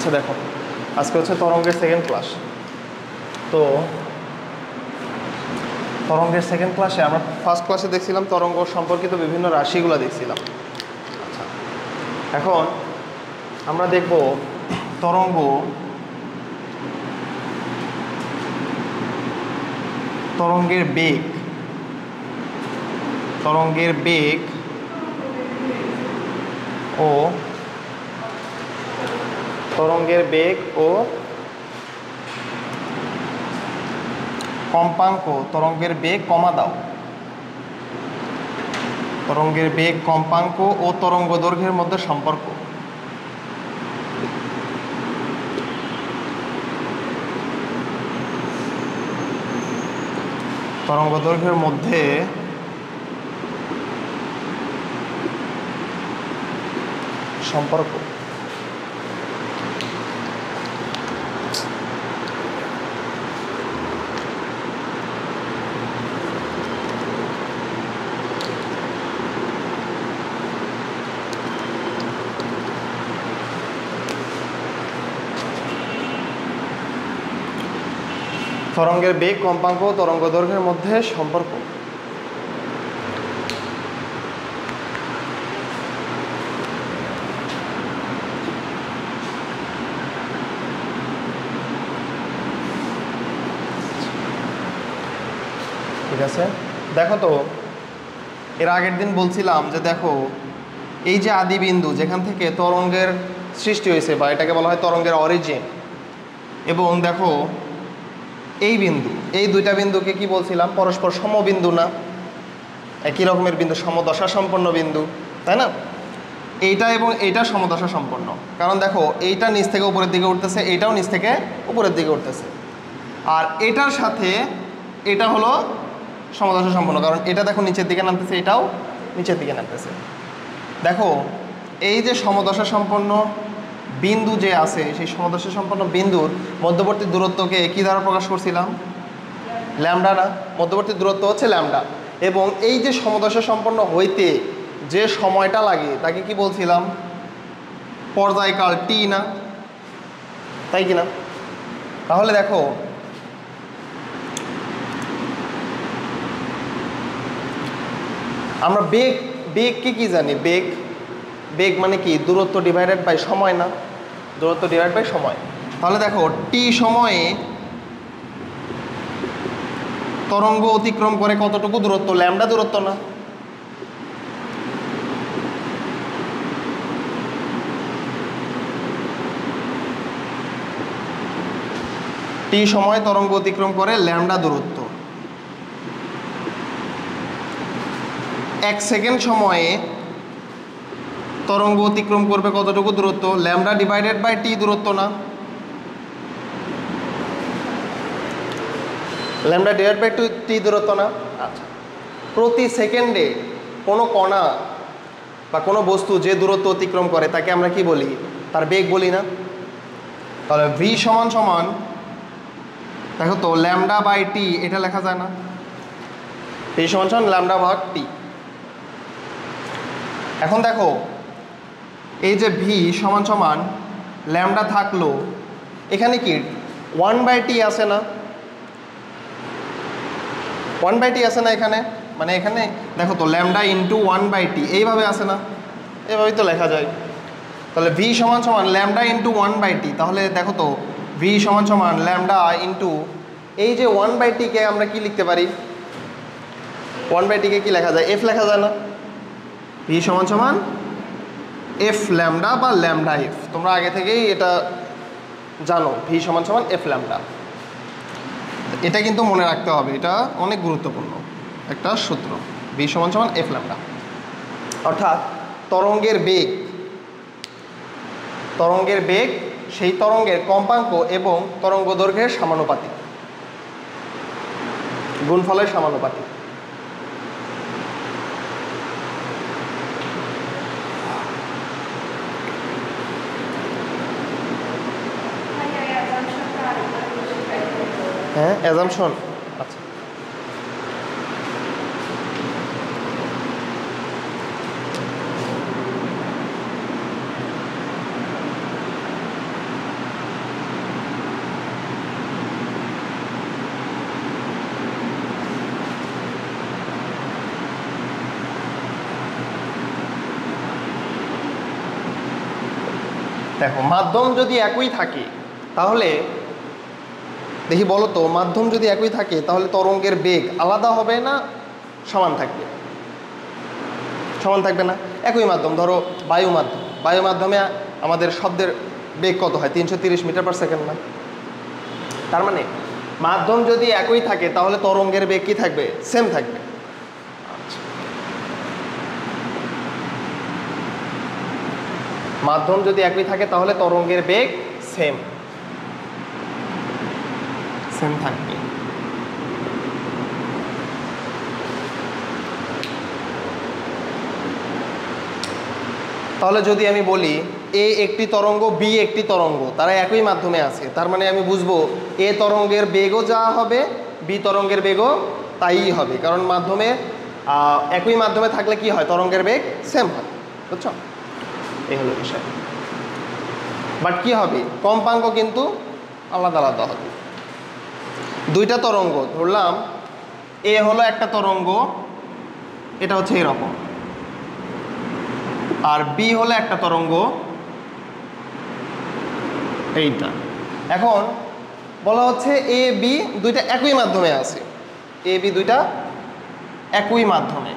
আচ্ছা দেখো, আজকে হচ্ছে তরঙ্গের সেকেন্ড ক্লাস। তো তরঙ্গের সেকেন্ড ক্লাসে আমরা ফার্স্ট ক্লাসে দেখছিলাম তরঙ্গ সম্পর্কিত বিভিন্ন রাশিগুলো দেখছিলাম। আচ্ছা, এখন আমরা দেখব তরঙ্গের বেগ ও কম্পাঙ্ক, তরঙ্গের বেগ কমা দাও, তরঙ্গের বেগ কম্পাঙ্ক ও তরঙ্গ দৈর্ঘ্যের মধ্যে সম্পর্ক। তরঙ্গ দৈর্ঘ্যের মধ্যে সম্পর্ক। তরঙ্গের বেগ কম্পাঙ্ক ও তরঙ্গ দৈর্ঘ্যের মধ্যে সম্পর্ক। ঠিক আছে, দেখো তো এর আগের দিন বলছিলাম যে দেখো এই যে আদি বিন্দু যেখান থেকে তরঙ্গের সৃষ্টি হয়েছে বা এটাকে বলা হয় তরঙ্গের অরিজিন, এবং দেখো এই বিন্দু, এই দুইটা বিন্দুকে কি বলছিলাম? পরস্পর সমবিন্দু না, একই রকমের বিন্দু, সমদশা সম্পন্ন বিন্দু, তাই না? এইটা এবং এইটা সমদশা সম্পন্ন, কারণ দেখো এইটা নিচ থেকে উপরের দিকে উঠতেছে, এইটাও নিচ থেকে উপরের দিকে উঠতেছে, আর এটার সাথে এটা হলো সমদশা সম্পন্ন, কারণ এটা দেখো নিচের দিকে নামতেছে, এটাও নিচের দিকে নামতেছে। দেখো এই যে সমদশা সম্পন্ন বিন্দু যে আছে, সেই সমদশা সম্পন্ন বিন্দুর মধ্যবর্তী দূরত্বকে কি দ্বারা প্রকাশ করছিলাম? ল্যামডা না? মধ্যবর্তী দূরত্ব হচ্ছে ল্যামডা, এবং এই যে সমদশা সম্পন্ন হইতে যে সময়টা লাগে তাকে কি বলছিলাম? পর্যায়কাল টি না, তাই কি না? তাহলে দেখো আমরা বেগকে কি জানি? বেগ মানে কি? দূরত্ব ডিভাইডেড বাই সময় না? দূরত্ব ডিভাইড বাই সময়। তাহলে দেখো টি সময়ে তরঙ্গ অতিক্রম করে কতটুকু দূরত্ব? ল্যামডা দূরত্ব না? টি সময় তরঙ্গ অতিক্রম করে ল্যামডা দূরত্ব। 1 সেকেন্ড সময়ে তরঙ্গ অতিক্রম করবে কতটুকু দূরত্ব? ল্যামডা ডিভাইডেড বাই টি দূরত্ব না? ল্যামডা ডিভাইড বাই টি দূরত্ব না? আচ্ছা, প্রতি সেকেন্ডে কোনো কণা বা কোনো বস্তু যে দূরত্ব অতিক্রম করে তাকে আমরা কি বলি? তার বেগ বলি না? তাহলে ভি সমান সমান দেখো তো ল্যামডা বাই টি, এটা লেখা যায় না? ভি সমান সমান ল্যামডা ভাগ টি। এখন দেখো এই যে ভি সমান সমান ল্যামডা থাকলো, এখানে কি 1/t আছে না? 1/t আছে না এখানে? মানে এখানে দেখো তো ল্যামডা ইন্টু 1/t এইভাবে আছে না? এভাবেই তো লেখা যায়। তাহলে ভি সমান সমান ল্যামডা ইন্টু 1/t, তাহলে দেখো তো ভি সমান সমান ল্যামডা ইন্টু এই যে 1/t-কে আমরা কি লিখতে পারি? 1/t-কে কি লেখা যায়? এফ লেখা যায় না? ভি সমান সমান এফ ল্যামডা বা ল্যামডা এফ, তোমরা আগে থেকেই এটা জানো, ভি সমান সমান এফ ল্যামডা। এটা কিন্তু মনে রাখতে হবে, এটা অনেক গুরুত্বপূর্ণ একটা সূত্র, ভি সমান সমান এফ ল্যামডা। অর্থাৎ তরঙ্গের বেগ সেই তরঙ্গের কম্পাঙ্ক এবং তরঙ্গ দৈর্ঘ্যের সমানুপাতিক, গুণফলের সমানুপাতিক। হ্যাঁ, অ্যাজাম্পশন। আচ্ছা, দেখো মাধ্যম যদি একই থাকে তাহলে দেখি বলো তো, মাধ্যম যদি একই থাকে তাহলে তরঙ্গের বেগ আলাদা হবে না সমান থাকবে? সমান থাকবে না। একই মাধ্যম, ধরো বায়ু মাধ্যম, বায়ু মাধ্যমে আমাদের শব্দের বেগ কত হয়? 330 মিটার পার সেকেন্ড না? তার মানে মাধ্যম যদি একই থাকে তাহলে তরঙ্গের বেগ কি থাকবে? সেম থাকবে। আচ্ছা, মাধ্যম যদি একই থাকে তাহলে তরঙ্গের বেগ সেম সেম থাকবে। তাহলে যদি আমি বলি এ একটি তরঙ্গ, বি একটি তরঙ্গ, তারা একই মাধ্যমে আছে, তার মানে আমি বুঝবো এ তরঙ্গের বেগও যা হবে বি তরঙ্গের বেগও তাই হবে, কারণ মাধ্যমে একই মাধ্যমে থাকলে কি হয়? তরঙ্গের বেগ সেম হয়। বুঝছো? এই হলো বিষয়। বাট কি হবে? কম্পাঙ্ক কিন্তু আলাদা আলাদা হবে। দুইটা তরঙ্গ ধরলাম, এ হলো একটা তরঙ্গ, এটা হচ্ছে এরকম, আর বি হলো একটা তরঙ্গ এইটা। এখন বলা হচ্ছে এ বি দুইটা একই মাধ্যমে আছে, এ বি দুইটা একই মাধ্যমে।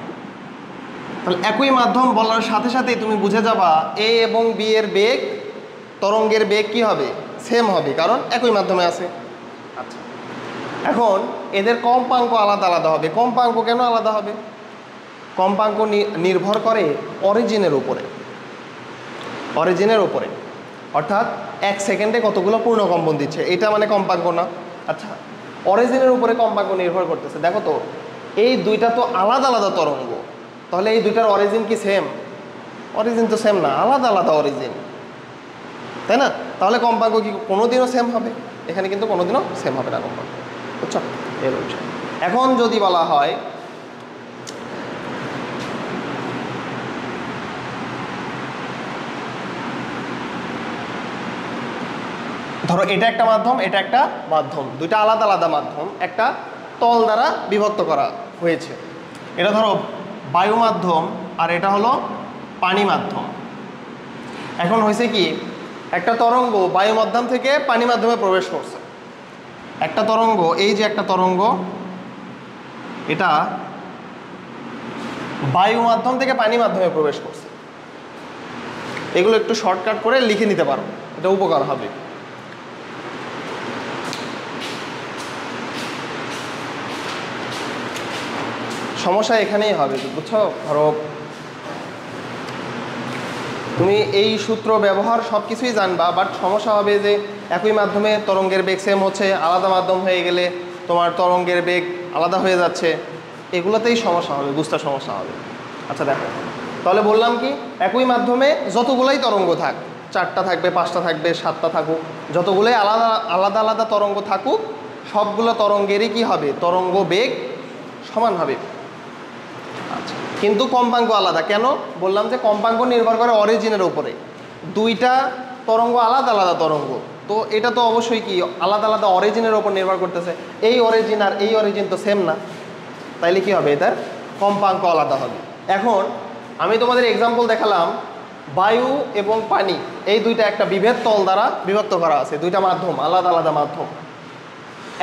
তাহলে একই মাধ্যম বলার সাথে সাথেই তুমি বুঝে যাবা এ এবং বি এর বেগ, তরঙ্গের বেগ কি হবে? সেম হবে, কারণ একই মাধ্যমে আছে। আচ্ছা, এখন এদের কম্পাঙ্ক আলাদা আলাদা হবে। কম্পাঙ্ক কেন আলাদা হবে? কম্পাঙ্ক নির্ভর করে অরিজিনের উপরে, অরিজিনের উপরে, অর্থাৎ 1 সেকেন্ডে কতগুলো পূর্ণকম্পন দিচ্ছে, এটা মানে কম্পাঙ্ক না। আচ্ছা, অরিজিনের উপরে কম্পাঙ্ক নির্ভর করতেছে। দেখো তো এই দুইটা তো আলাদা আলাদা তরঙ্গ, তাহলে এই দুইটার অরিজিন কি সেম? অরিজিন তো সেম না, আলাদা আলাদা অরিজিন, তাই না? তাহলে কম্পাঙ্ক কি কোনোদিনও সেম হবে? এখানে কিন্তু কোনোদিনও সেম হবে না কম্পাঙ্ক। বুঝছো? এর বিষয়। এখন যদি বলা হয় ধরো এটা একটা মাধ্যম, এটা একটা মাধ্যম, দুইটা আলাদা আলাদা মাধ্যম একটা তল দ্বারা বিভক্ত করা হয়েছে। এটা ধরো বায়ু মাধ্যম আর এটা হলো পানি মাধ্যম। এখন হয়েছে কি, একটা তরঙ্গ বায়ু মাধ্যম থেকে পানি মাধ্যমে প্রবেশ করছে। একটা তরঙ্গ, এই যে একটা তরঙ্গ, এটা বায়ু মাধ্যম থেকে পানি মাধ্যমে প্রবেশ করছে। এগুলো একটু শর্টকাট করে লিখে নিতে পারো, এটা উপকার হবে। সমস্যা এখানেই হবে, বুঝছো? ধরো তুমি এই সূত্র ব্যবহার সব কিছুই জানবা, বাট সমস্যা হবে যে একই মাধ্যমে তরঙ্গের বেগ সেম হচ্ছে, আলাদা মাধ্যম হয়ে গেলে তোমার তরঙ্গের বেগ আলাদা হয়ে যাচ্ছে, এগুলোতেই সমস্যা হবে, বুঝতে সমস্যা হবে। আচ্ছা দেখো, তাহলে বললাম কি, একই মাধ্যমে যতগুলোই তরঙ্গ থাক, 4টা থাকবে, 5টা থাকবে, 7টা থাকুক, যতগুলোই আলাদা আলাদা আলাদা তরঙ্গ থাকুক, সবগুলো তরঙ্গেরই কি হবে? তরঙ্গ বেগ সমান হবে। আচ্ছা, কিন্তু কম্পাঙ্ক আলাদা। কেন বললাম? যে কম্পাঙ্ক নির্ভর করে অরিজিনের উপরে। দুইটা তরঙ্গ আলাদা আলাদা তরঙ্গ, তো এটা তো অবশ্যই কি আলাদা আলাদা অরিজিনের উপর নির্ভর করতেছে। এই অরিজিন আর এই অরিজিন তো সেম না, তাইলে কি হবে? এটার কম্পাঙ্ক আলাদা হবে। এখন আমি তোমাদের এক্সাম্পল দেখালাম, বায়ু এবং পানি এই দুইটা একটা বিভেদ তল দ্বারা বিভক্ত করা আছে, দুইটা মাধ্যম আলাদা আলাদা মাধ্যম।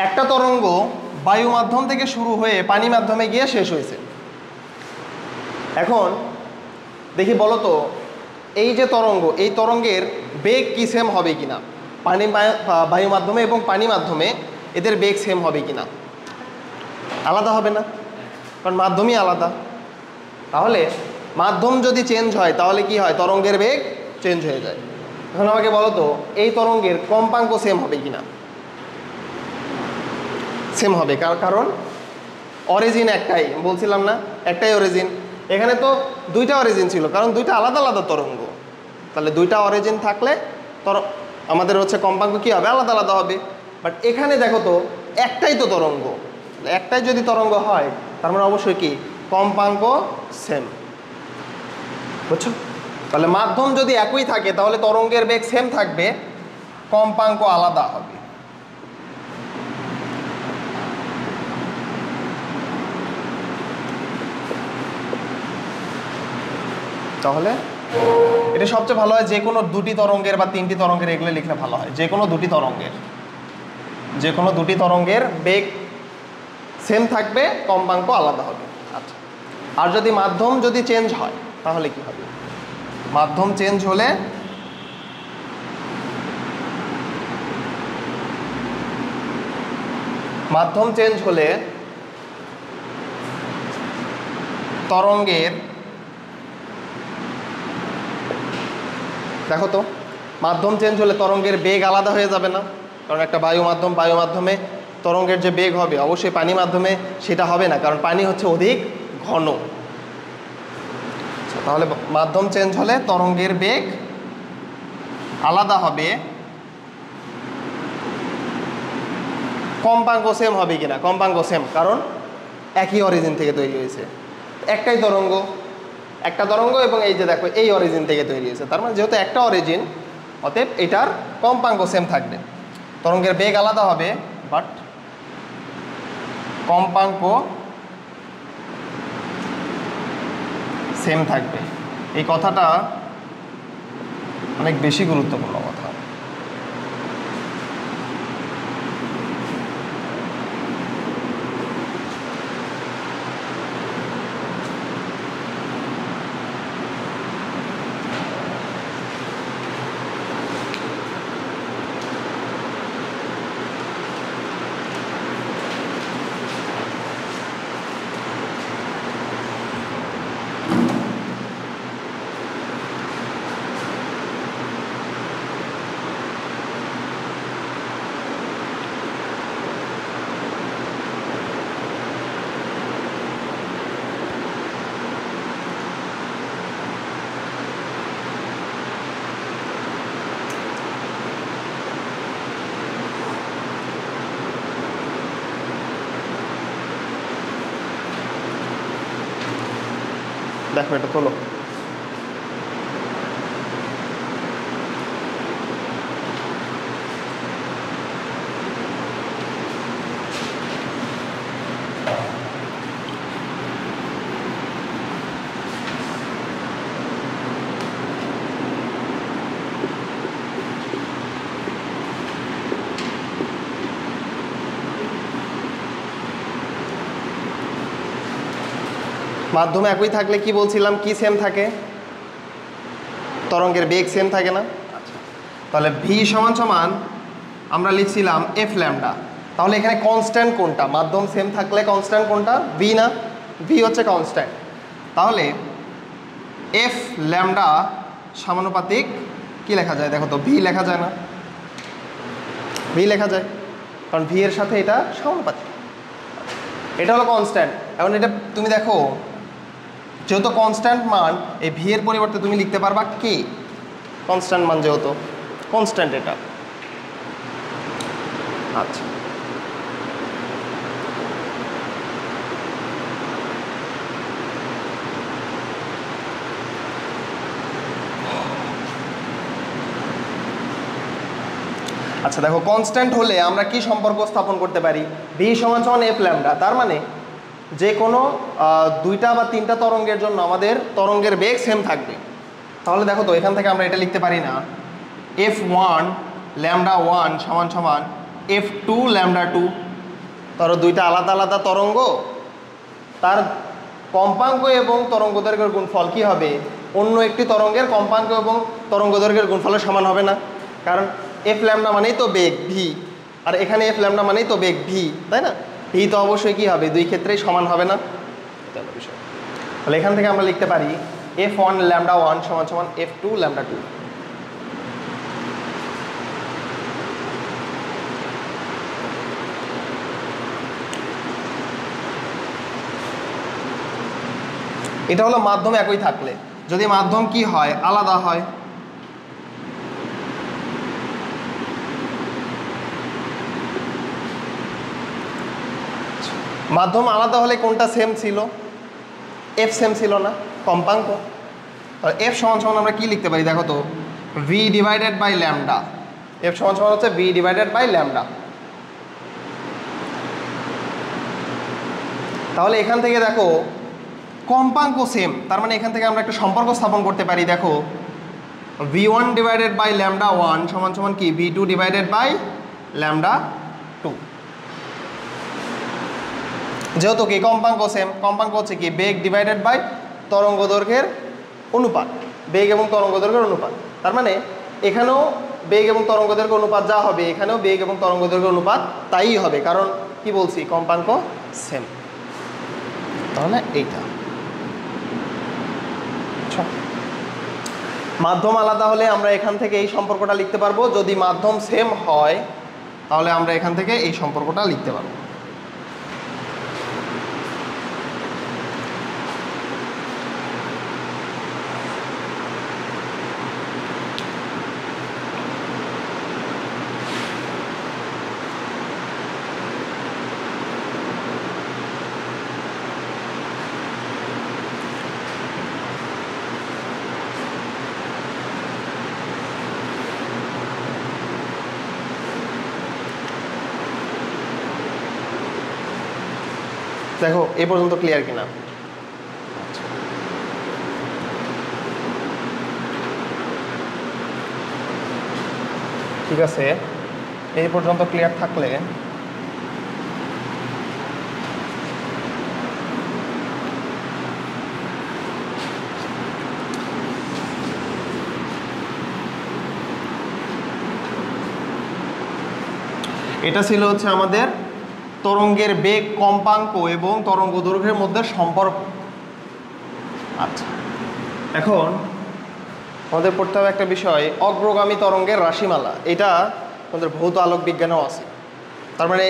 একটা তরঙ্গ বায়ু মাধ্যম থেকে শুরু হয়ে পানি মাধ্যমে গিয়ে শেষ হয়েছে। এখন দেখি বলো তো, এই যে তরঙ্গ, এই তরঙ্গের বেগ কি সেম হবে কিনা? বায়ু মাধ্যমে এবং পানি মাধ্যমে এদের বেগ সেম হবে কিনা? আলাদা হবে না, কারণ মাধ্যমই আলাদা। তাহলে মাধ্যম যদি চেঞ্জ হয় তাহলে কি হয়? তরঙ্গের বেগ চেঞ্জ হয়ে যায়। এখন আমাকে বলো তো, এই তরঙ্গের কম্পাঙ্ক সেম হবে কিনা? সেম হবে, কারণ অরিজিন একটাই, বলছিলাম না একটাই অরিজিন। এখানে তো দুইটা অরিজিন ছিল, কারণ দুইটা আলাদা আলাদা তরঙ্গ। তাহলে দুইটা অরিজিন থাকলে আমাদের হচ্ছে কম্পাঙ্ক কী হবে? আলাদা আলাদা হবে। বাট এখানে দেখো তো একটাই তো তরঙ্গ, একটাই যদি তরঙ্গ হয় তার মানে অবশ্যই কি কম্পাঙ্ক সেম। বুঝছো? তাহলে মাধ্যম যদি একই থাকে তাহলে তরঙ্গের বেগ সেম থাকবে, কম্পাঙ্ক আলাদা হবে। তাহলে এটা সবচেয়ে ভালো হয় যে কোনো দুটি তরঙ্গের বা তিনটি তরঙ্গের এগুলো লিখলে ভালো হয়। যে কোনো দুটি তরঙ্গের বেগ সেম থাকবে, কম্পাঙ্ক আলাদা হবে। আচ্ছা, আর যদি মাধ্যম চেঞ্জ হয় তাহলে কি হবে? মাধ্যম চেঞ্জ হলে তরঙ্গের, দেখো তো, মাধ্যম চেঞ্জ হলে তরঙ্গের বেগ আলাদা হয়ে যাবে না? কারণ একটা বায়ু মাধ্যমে তরঙ্গের যে বেগ হবে অবশ্যই পানি মাধ্যমে সেটা হবে না, কারণ পানি হচ্ছে অধিক ঘন। তাহলে মাধ্যম চেঞ্জ হলে তরঙ্গের বেগ আলাদা হবে, কম্পাঙ্ক সেম হবে কিনা? কম্পাঙ্ক সেম, কারণ একই অরিজিন থেকে তৈরি হয়েছে, একটা তরঙ্গ এবং এই যে দেখো এই অরিজিন থেকে তৈরি হয়েছে, তার মানে যেহেতু একটা অরিজিন, অতএব এটার কম্পাঙ্ক সেম থাকবে। তরঙ্গের বেগ আলাদা হবে বাট কম্পাঙ্ক সেম থাকবে। এই কথাটা অনেক বেশি গুরুত্বপূর্ণ কথা। দেখো এটা তোলো। মাধ্যমে একই থাকলে কি বলছিলাম, কি সেম থাকে? তরঙ্গের বেগ সেম থাকে না? আচ্ছা, তাহলে ভি সমান সমান আমরা লিখছিলাম এফ ল্যামডা। তাহলে এখানে কনস্ট্যান্ট কোনটা? মাধ্যম সেম থাকলে কনস্ট্যান্ট কোনটা? ভি না? ভি হচ্ছে কনস্ট্যান্ট। তাহলে এফ ল্যামডা সমানুপাতিক কি লেখা যায়? দেখো তো, ভি লেখা যায় না? ভি লেখা যায়, কারণ ভি এর সাথে এটা সমানুপাতিক। এটা হলো কনস্ট্যান্ট। এখন এটা তুমি দেখো, যেহেতু কনস্ট্যান্ট মান, এই ভি এর পরিবর্তে তুমি লিখতে পারবা কে। কনস্ট্যান্ট মান যেহেতু কনস্ট্যান্ট এটা। আচ্ছা, আচ্ছা দেখো, কনস্ট্যান্ট হলে আমরা কি সম্পর্ক স্থাপন করতে পারি? ভি সমান সমান এফ ল্যামডা। তার মানে যে কোনো দুইটা বা তিনটা তরঙ্গের জন্য আমাদের তরঙ্গের বেগ সেম থাকবে। তাহলে দেখো তো, এখান থেকে আমরা এটা লিখতে পারি না এফ ওয়ান ল্যামডা ওয়ান সমান সমান এফ টু ল্যামডা টু? ধরো দুইটা আলাদা আলাদা তরঙ্গ, তার কম্পাঙ্ক এবং তরঙ্গ দৈর্ঘ্যের গুণফল কি হবে? অন্য একটি তরঙ্গের কম্পাঙ্ক এবং তরঙ্গ দৈর্ঘ্যের গুণফলের সমান হবে না, কারণ এফ ল্যামডা মানেই তো বেগ ভি, আর এখানে এফ ল্যামডা মানেই তো বেগ ভি, তাই না? ভি তো অবশ্যই কি হবে? দুই ক্ষেত্রেই সমান হবে না। বিষয়, তাহলে এখান থেকে আমরা লিখতে পারি এফ ওয়ান ল্যামডা ওয়ান সমান সমান এফ টু ল্যামডা টু। এটা হলো মাধ্যম একই থাকলে। যদি মাধ্যম কি হয়? আলাদা হয়। মাধ্যম আলাদা হলে কোনটা সেম ছিল? এফ সেম ছিল না, কম্পাঙ্ক। তাহলে এফ সমান সমান আমরা কি লিখতে পারি? দেখো তো, V divided by lambda. F সমান সমান হচ্ছে ভি ডিভাইডেড বাই ল্যামডা। তাহলে এখান থেকে দেখো, কম্পাঙ্ক সেম, তার মানে এখান থেকে আমরা একটা সম্পর্ক স্থাপন করতে পারি। দেখো v1 ডিভাইডেড বাই ল্যামডা 1 সমান সমান কি v2 ডিভাইডেড বাই ল্যামডা 2। যেহেতু কি কম্পাঙ্ক সেম, কম্পাঙ্ক হচ্ছে কি বেগ ডিভাইডেড বাই তরঙ্গ দৈর্ঘ্যের অনুপাত, বেগ এবং তরঙ্গ দৈর্ঘ্যের অনুপাত। তার মানে এখানেও বেগ এবং তরঙ্গ দৈর্ঘ্য অনুপাত যা হবে, এখানেও বেগ এবং তরঙ্গ দৈর্ঘ্য অনুপাত তাই হবে, কারণ কি বলছি কম্পাঙ্ক সেম। তাহলে এইটা মাধ্যম আলাদা হলে আমরা এখান থেকে এই সম্পর্কটা লিখতে পারবো, যদি মাধ্যম সেম হয় তাহলে আমরা এখান থেকে এই সম্পর্কটা লিখতে পারবো। দেখো এ পর্যন্ত ক্লিয়ার কিনা? ঠিক আছে, এই পর্যন্ত ক্লিয়ার থাকলে এটা ছিল হচ্ছে আমাদের তরঙ্গের বেগ, কম্পাঙ্ক এবং তরঙ্গ দৈর্ঘ্যের মধ্যে সম্পর্ক। আচ্ছা, এখন আমাদের পড়তে হবে একটা বিষয়, অগ্রগামী তরঙ্গের রাশিমালা। এটা আমাদের ভৌত আলোক বিজ্ঞানেও আছে। তার মানে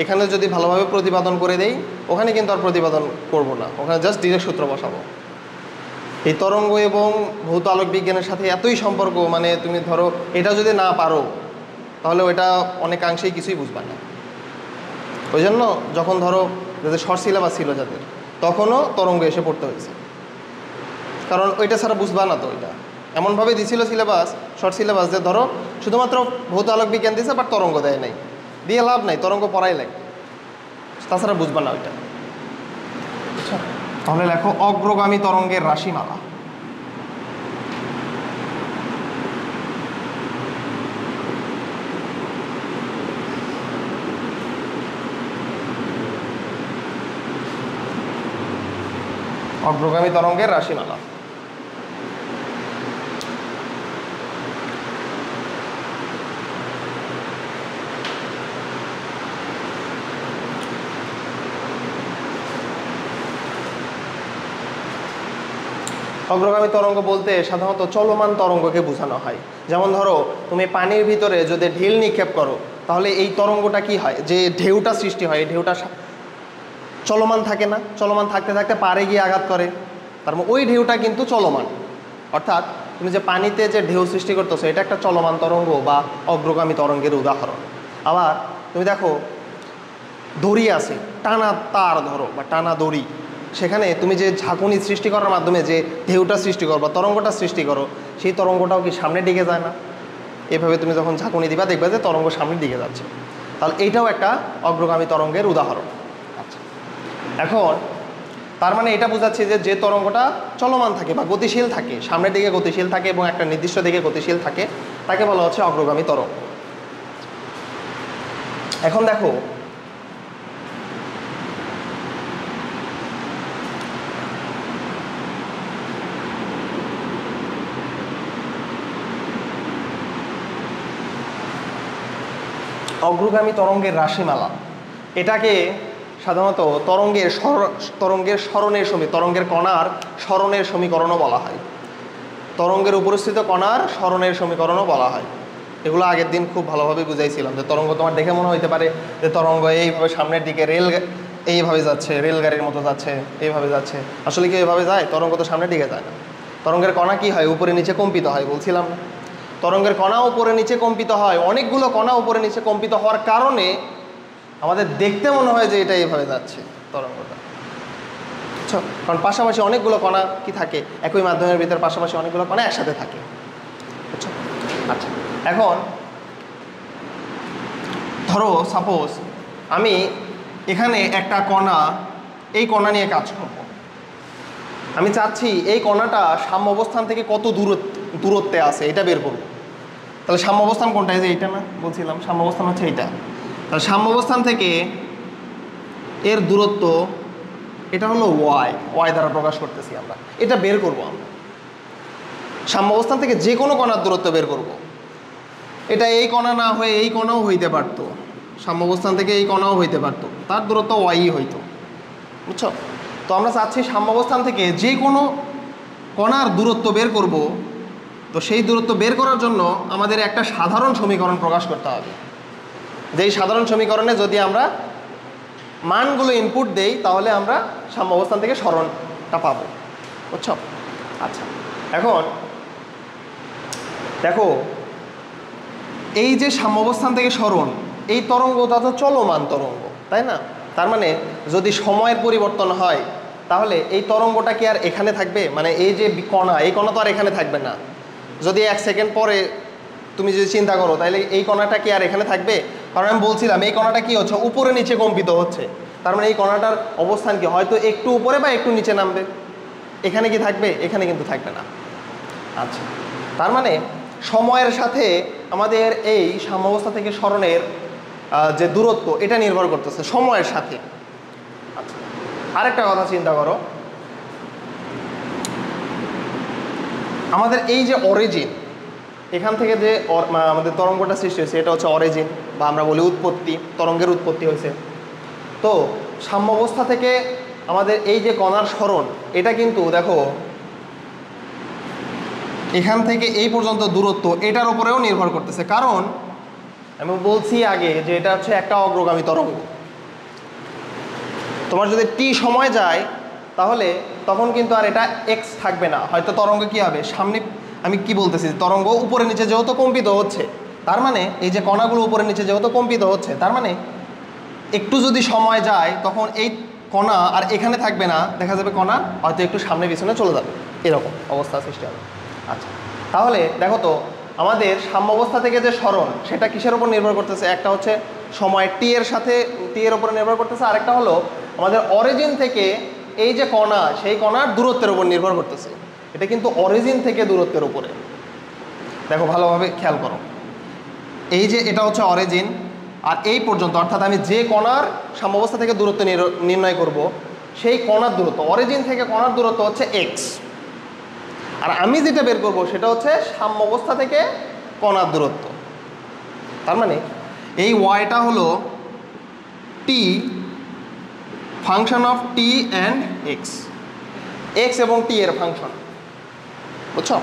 এখানে যদি ভালোভাবে প্রতিপাদন করে দেই, ওখানে কিন্তু আর প্রতিপাদন করব না, ওখানে জাস্ট ডিরেক্ট সূত্র বসাবো। এই তরঙ্গ এবং ভৌত আলোক বিজ্ঞানের সাথে এতই সম্পর্ক, মানে তুমি ধরো এটা যদি না পারো তাহলে ওইটা অনেকাংশেই কিছুই বুঝবা না। ওই জন্য যখন ধরো যাদের শর্ট সিলেবাস ছিল যাদের, তখনও তরঙ্গ এসে পড়তে হয়েছে, কারণ ওইটা ছাড়া বুঝবা না। তো ওইটা এমনভাবে দিছিল সিলেবাস, শর্ট সিলেবাস, যে ধরো শুধুমাত্র ভৌত আলোক বিজ্ঞান দিয়েছে বাট তরঙ্গ দেয় নাই, দিয়ে লাভ নাই, তরঙ্গ পড়াই লাগে, তাছাড়া বুঝবা না ওইটা। আচ্ছা, তাহলে লেখো অগ্রগামী তরঙ্গের রাশিমালা। অগ্রগামী তরঙ্গের রাশিমালা। অগ্রগামী তরঙ্গ বলতে সাধারণত চলমান তরঙ্গকে বোঝানো হয়। যেমন ধরো তুমি পানির ভিতরে যদি ঢিল নিক্ষেপ করো, তাহলে এই তরঙ্গটা কি হয়, যে ঢেউটা সৃষ্টি হয়, এই ঢেউটা চলমান থাকে না, চলমান থাকতে থাকতে পাড়ে গিয়ে আঘাত করে, তার মানে ওই ঢেউটা কিন্তু চলমান। অর্থাৎ তুমি যে পানিতে যে ঢেউ সৃষ্টি করতেছো, এটা একটা চলমান তরঙ্গ বা অগ্রগামী তরঙ্গের উদাহরণ। আবার তুমি দেখো দড়ি আছে, টানা তার ধরো বা টানা দড়ি, সেখানে তুমি যে ঝাঁকুনি সৃষ্টি করার মাধ্যমে যে ঢেউটা সৃষ্টি করো বা তরঙ্গটা সৃষ্টি করো, সেই তরঙ্গটাও কি সামনের দিকে যায় না? এভাবে তুমি যখন ঝাঁকুনি দিবা দেখবে যে তরঙ্গ সামনের দিকে যাচ্ছে, তাহলে এইটাও একটা অগ্রগামী তরঙ্গের উদাহরণ। আচ্ছা, এখন তার মানে এটা বোঝাচ্ছে যে যে তরঙ্গটা চলমান থাকে বা গতিশীল থাকে, সামনের দিকে গতিশীল থাকে এবং একটা নির্দিষ্ট দিকে গতিশীল থাকে, তাকে বলা হচ্ছে অগ্রগামী তরঙ্গ। এখন দেখো অগ্রগামী তরঙ্গের রাশিমালা, এটাকে সাধারণত তরঙ্গের কণার সরণের সমীকরণও বলা হয়। তরঙ্গের উপস্থিত কণার সরণের সমীকরণও বলা হয়। এগুলো আগের দিন খুব ভালোভাবে বুঝাইছিলাম, যে তরঙ্গ তোমার দেখে মনে হইতে পারে যে তরঙ্গ এইভাবে সামনের দিকে এইভাবে যাচ্ছে, রেলগাড়ির মতো যাচ্ছে, এইভাবে যাচ্ছে। আসলে কি এইভাবে যায়? তরঙ্গ তো সামনের দিকে যায় না। তরঙ্গের কণা কি হয়, উপরে নিচে কম্পিত হয়, বলছিলাম না? তরঙ্গের কণা উপরে নিচে কম্পিত হয়, অনেকগুলো কণা উপরে নিচে কম্পিত হওয়ার কারণে আমাদের দেখতে মনে হয় যে এটা এইভাবে যাচ্ছে তরঙ্গটা। আচ্ছা, কারণ পাশাপাশি অনেকগুলো কণা কি থাকে, একই মাধ্যমের ভিতরে পাশাপাশি অনেকগুলো কণা একসাথে থাকে। আচ্ছা আচ্ছা, এখন ধরো সাপোজ আমি এখানে একটা কণা, এই কণা নিয়ে কাজ করব। আমি চাচ্ছি এই কণাটা সাম্য অবস্থান থেকে কত দূরত্বে আছে এটা বের করব। তাহলে সাম্য অবস্থান কোনটা? এই যে এইটা না বলছিলাম, সাম্য অবস্থান হচ্ছে এইটা। তাহলে সাম্য অবস্থান থেকে এর দূরত্ব এটা হলো ওয়াই দ্বারা প্রকাশ করতেছি আমরা। এটা বের করব আমরা। সাম্য অবস্থান থেকে যে কোনো কণার দূরত্ব বের করব। এটা এই কণা না হয়ে এই কণাও হইতে পারতো, সাম্য অবস্থান থেকে এই কণাও হইতে পারতো, তার দূরত্ব ওয়াই হইতো, বুঝছো? তো আমরা চাচ্ছি সাম্য অবস্থান থেকে যে কোনো কণার দূরত্ব বের করব। তো সেই দূরত্ব বের করার জন্য আমাদের একটা সাধারণ সমীকরণ প্রকাশ করতে হবে। যেই সাধারণ সমীকরণে যদি আমরা মানগুলো ইনপুট দেই তাহলে আমরা সাম্য অবস্থান থেকে সরণটা পাবো, বুঝছো? আচ্ছা, এখন দেখো এই যে সাম্য অবস্থান থেকে সরণ, এই তরঙ্গটা তো চলমান তরঙ্গ, তাই না? তার মানে যদি সময়ের পরিবর্তন হয় তাহলে এই তরঙ্গটা কি আর এখানে থাকবে? মানে এই যে কণা, এই কণা তো আর এখানে থাকবে না। যদি 1 সেকেন্ড পরে তুমি যদি চিন্তা করো তাহলে এই কণাটা কি আর এখানে থাকবে? কারণ আমি বলছিলাম এই কণাটা কি হচ্ছে, উপরে নিচে কম্পিত হচ্ছে। তার মানে এই কণাটার অবস্থান কি হয়তো একটু উপরে বা একটু নিচে নামবে। এখানে কি থাকবে? এখানে কিন্তু থাকবে না। আচ্ছা, তার মানে সময়ের সাথে আমাদের এই সাম্যাবস্থা থেকে সরণের যে দূরত্ব এটা নির্ভর করতেছে সময়ের সাথে। আচ্ছা, আরেকটা কথা চিন্তা করো, আমাদের এই যে অরিজিন, এখান থেকে যে আমাদের তরঙ্গটা সৃষ্টি হয়েছে এটা হচ্ছে অরিজিন, বা আমরা বলি উৎপত্তি, তরঙ্গের উৎপত্তি হয়েছে। তো সাম্যাবস্থা থেকে আমাদের এই যে কণার সরণ, এটা কিন্তু দেখো এখান থেকে এই পর্যন্ত দূরত্ব এটার উপরেও নির্ভর করতেছে। কারণ আমি বলছি আগে যে এটা হচ্ছে একটা অগ্রগামী তরঙ্গ। তোমার যদি টি সময় যায় তাহলে তখন কিন্তু আর এটা এক্স থাকবে না, হয়তো তরঙ্গ কি হবে সামনে, আমি কি বলতেছি, তরঙ্গ উপরে নিচে যেহেতু কম্পিত হচ্ছে, তার মানে এই যে কণাগুলো উপরে নিচে যেহেতু কম্পিত হচ্ছে, তার মানে একটু যদি সময় যায় তখন এই কণা আর এখানে থাকবে না, দেখা যাবে কণা হয়তো একটু সামনে পিছনে চলে যাবে, এরকম অবস্থা সৃষ্টি হবে। আচ্ছা, তাহলে দেখো তো আমাদের সাম্যাবস্থা থেকে যে সরণ সেটা কিসের উপর নির্ভর করতেছে? একটা হচ্ছে সময় টি এর সাথে, টি এর উপরে নির্ভর করতেছে, আরেকটা হলো আমাদের অরিজিন থেকে এই যে কণা, সেই কণার দূরত্বের উপর নির্ভর করতেছে। এটা কিন্তু অরিজিন থেকে দূরত্বের উপরে, দেখো ভালোভাবে খেয়াল করো, এই যে এটা হচ্ছে অরিজিন, আর এই পর্যন্ত অর্থাৎ আমি যে কণার সাম্যাবস্থা থেকে দূরত্ব নির্ণয় করব সেই কণার দূরত্ব, অরিজিন থেকে কণার দূরত্ব হচ্ছে এক্স, আর আমি যেটা বের করব সেটা হচ্ছে সাম্যাবস্থা থেকে কণার দূরত্ব। তার মানে এই ওয়াইটা হলো T, function of T and X, X এবং টি এর ফাংশন, বুঝছো?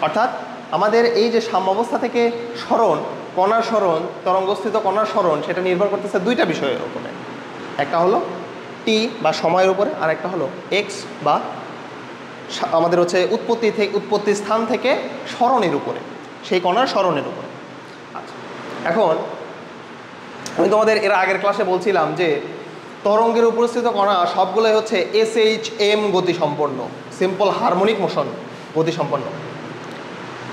অর্থাৎ আমাদের এই যে সাম্যাবস্থা থেকে সরণ, কণার সরণ, তরঙ্গস্থিত কণার সরণ, সেটা নির্ভর করতেছে দুইটা বিষয়ের উপরে। একটা হলো টি বা সময়ের উপরে, আর একটা হলো এক্স বা আমাদের হচ্ছে উৎপত্তি স্থান থেকে সরণের উপরে, সেই কণার সরণের উপরে। আচ্ছা, এখন আমি তোমাদের এর আগের ক্লাসে বলছিলাম যে তরঙ্গের উপস্থিত কণা সবগুলোই হচ্ছে SHM গতিসম্পন্ন, সিম্পল হারমোনিক মোশন গতিসম্পন্ন।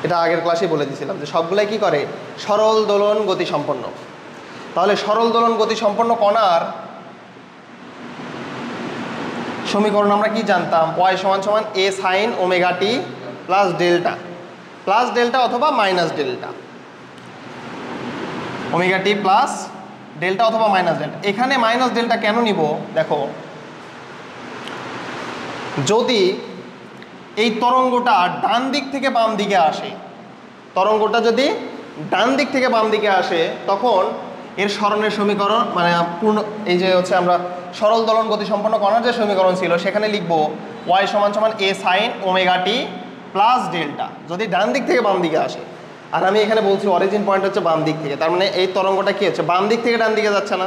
এটা আগের ক্লাসে বলে দিয়েছিলাম যে সবগুলাই কি করে, সরল দোলন গতিসম্পন্ন। তাহলে সরল দোলন গতিসম্পন্ন কণার সমীকরণ আমরা কি জানতাম? y সমান a sin omega t plus delta অথবা minus delta, omega t plus delta অথবা মাইনাস ডেল্টা। এখানে মাইনাস ডেল্টা কেন নিব? দেখো, যদি এই তরঙ্গটা ডান দিক থেকে বাম দিকে আসে, তরঙ্গটা যদি ডান দিক থেকে বাম দিকে আসে তখন এর সরণের সমীকরণ, মানে পূর্ণ এই যে হচ্ছে আমরা সরল দোলন গতিসম্পন্ন কণার যে সমীকরণ ছিল সেখানে লিখবো y সমান a sin omega t plus delta, যদি ডান দিক থেকে বাম দিকে আসে। আর আমি এখানে বলছি অরিজিন পয়েন্ট হচ্ছে বাম দিক থেকে, তার মানে এই তরঙ্গটা কি হচ্ছে, বাম দিক থেকে ডান দিকে যাচ্ছে না,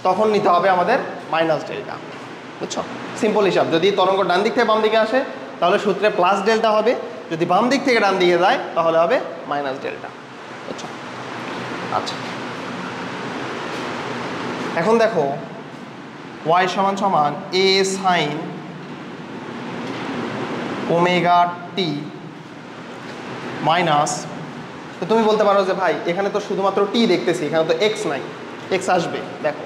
তখন নিতে হবে আমাদের মাইনাস ডেল্টা, বুঝছো? সিম্পল হিসাব, যদি তরঙ্গ ডান দিক থেকে বাম দিকে আসে তাহলে সূত্রে প্লাস ডেল্টা হবে, যদি বাম দিক থেকে ডান দিকে যায় তাহলে হবে মাইনাস ডেল্টা, বুঝছো? আচ্ছা, এখন দেখো y সমান a sin omega t minus, তো তুমি বলতে পারো যে ভাই এখানে তো শুধুমাত্র t দেখতেছি, এখানে তো x নাই, x আসবে। দেখো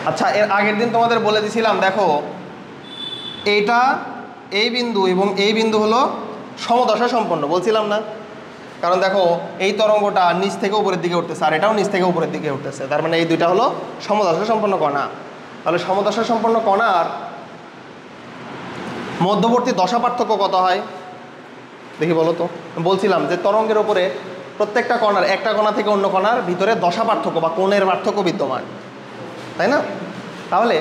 আচ্ছা, এর আগের দিন তোমাদের বলে দিছিলাম, দেখো এইটা এই বিন্দু এবং এই বিন্দু হলো সমদশা সম্পন্ন, বলছিলাম না? কারণ দেখো এই তরঙ্গটা নিচ থেকে উপরের দিকে উঠতেছে আর এটাও নিচ থেকে উপরের দিকে উঠতেছে, তার মানে এই দুইটা হলো সমদশা সম্পন্ন কণা। তাহলে সমদশা সম্পন্ন কণার মধ্যবর্তী দশা পার্থক্য কত হয় দেখি বলো তো। বলছিলাম যে তরঙ্গের উপরে প্রত্যেকটা কণার, একটা কণা থেকে অন্য কণার ভিতরে দশা পার্থক্য বা কোণের পার্থক্য বিদ্যমান, তাই না? তাহলে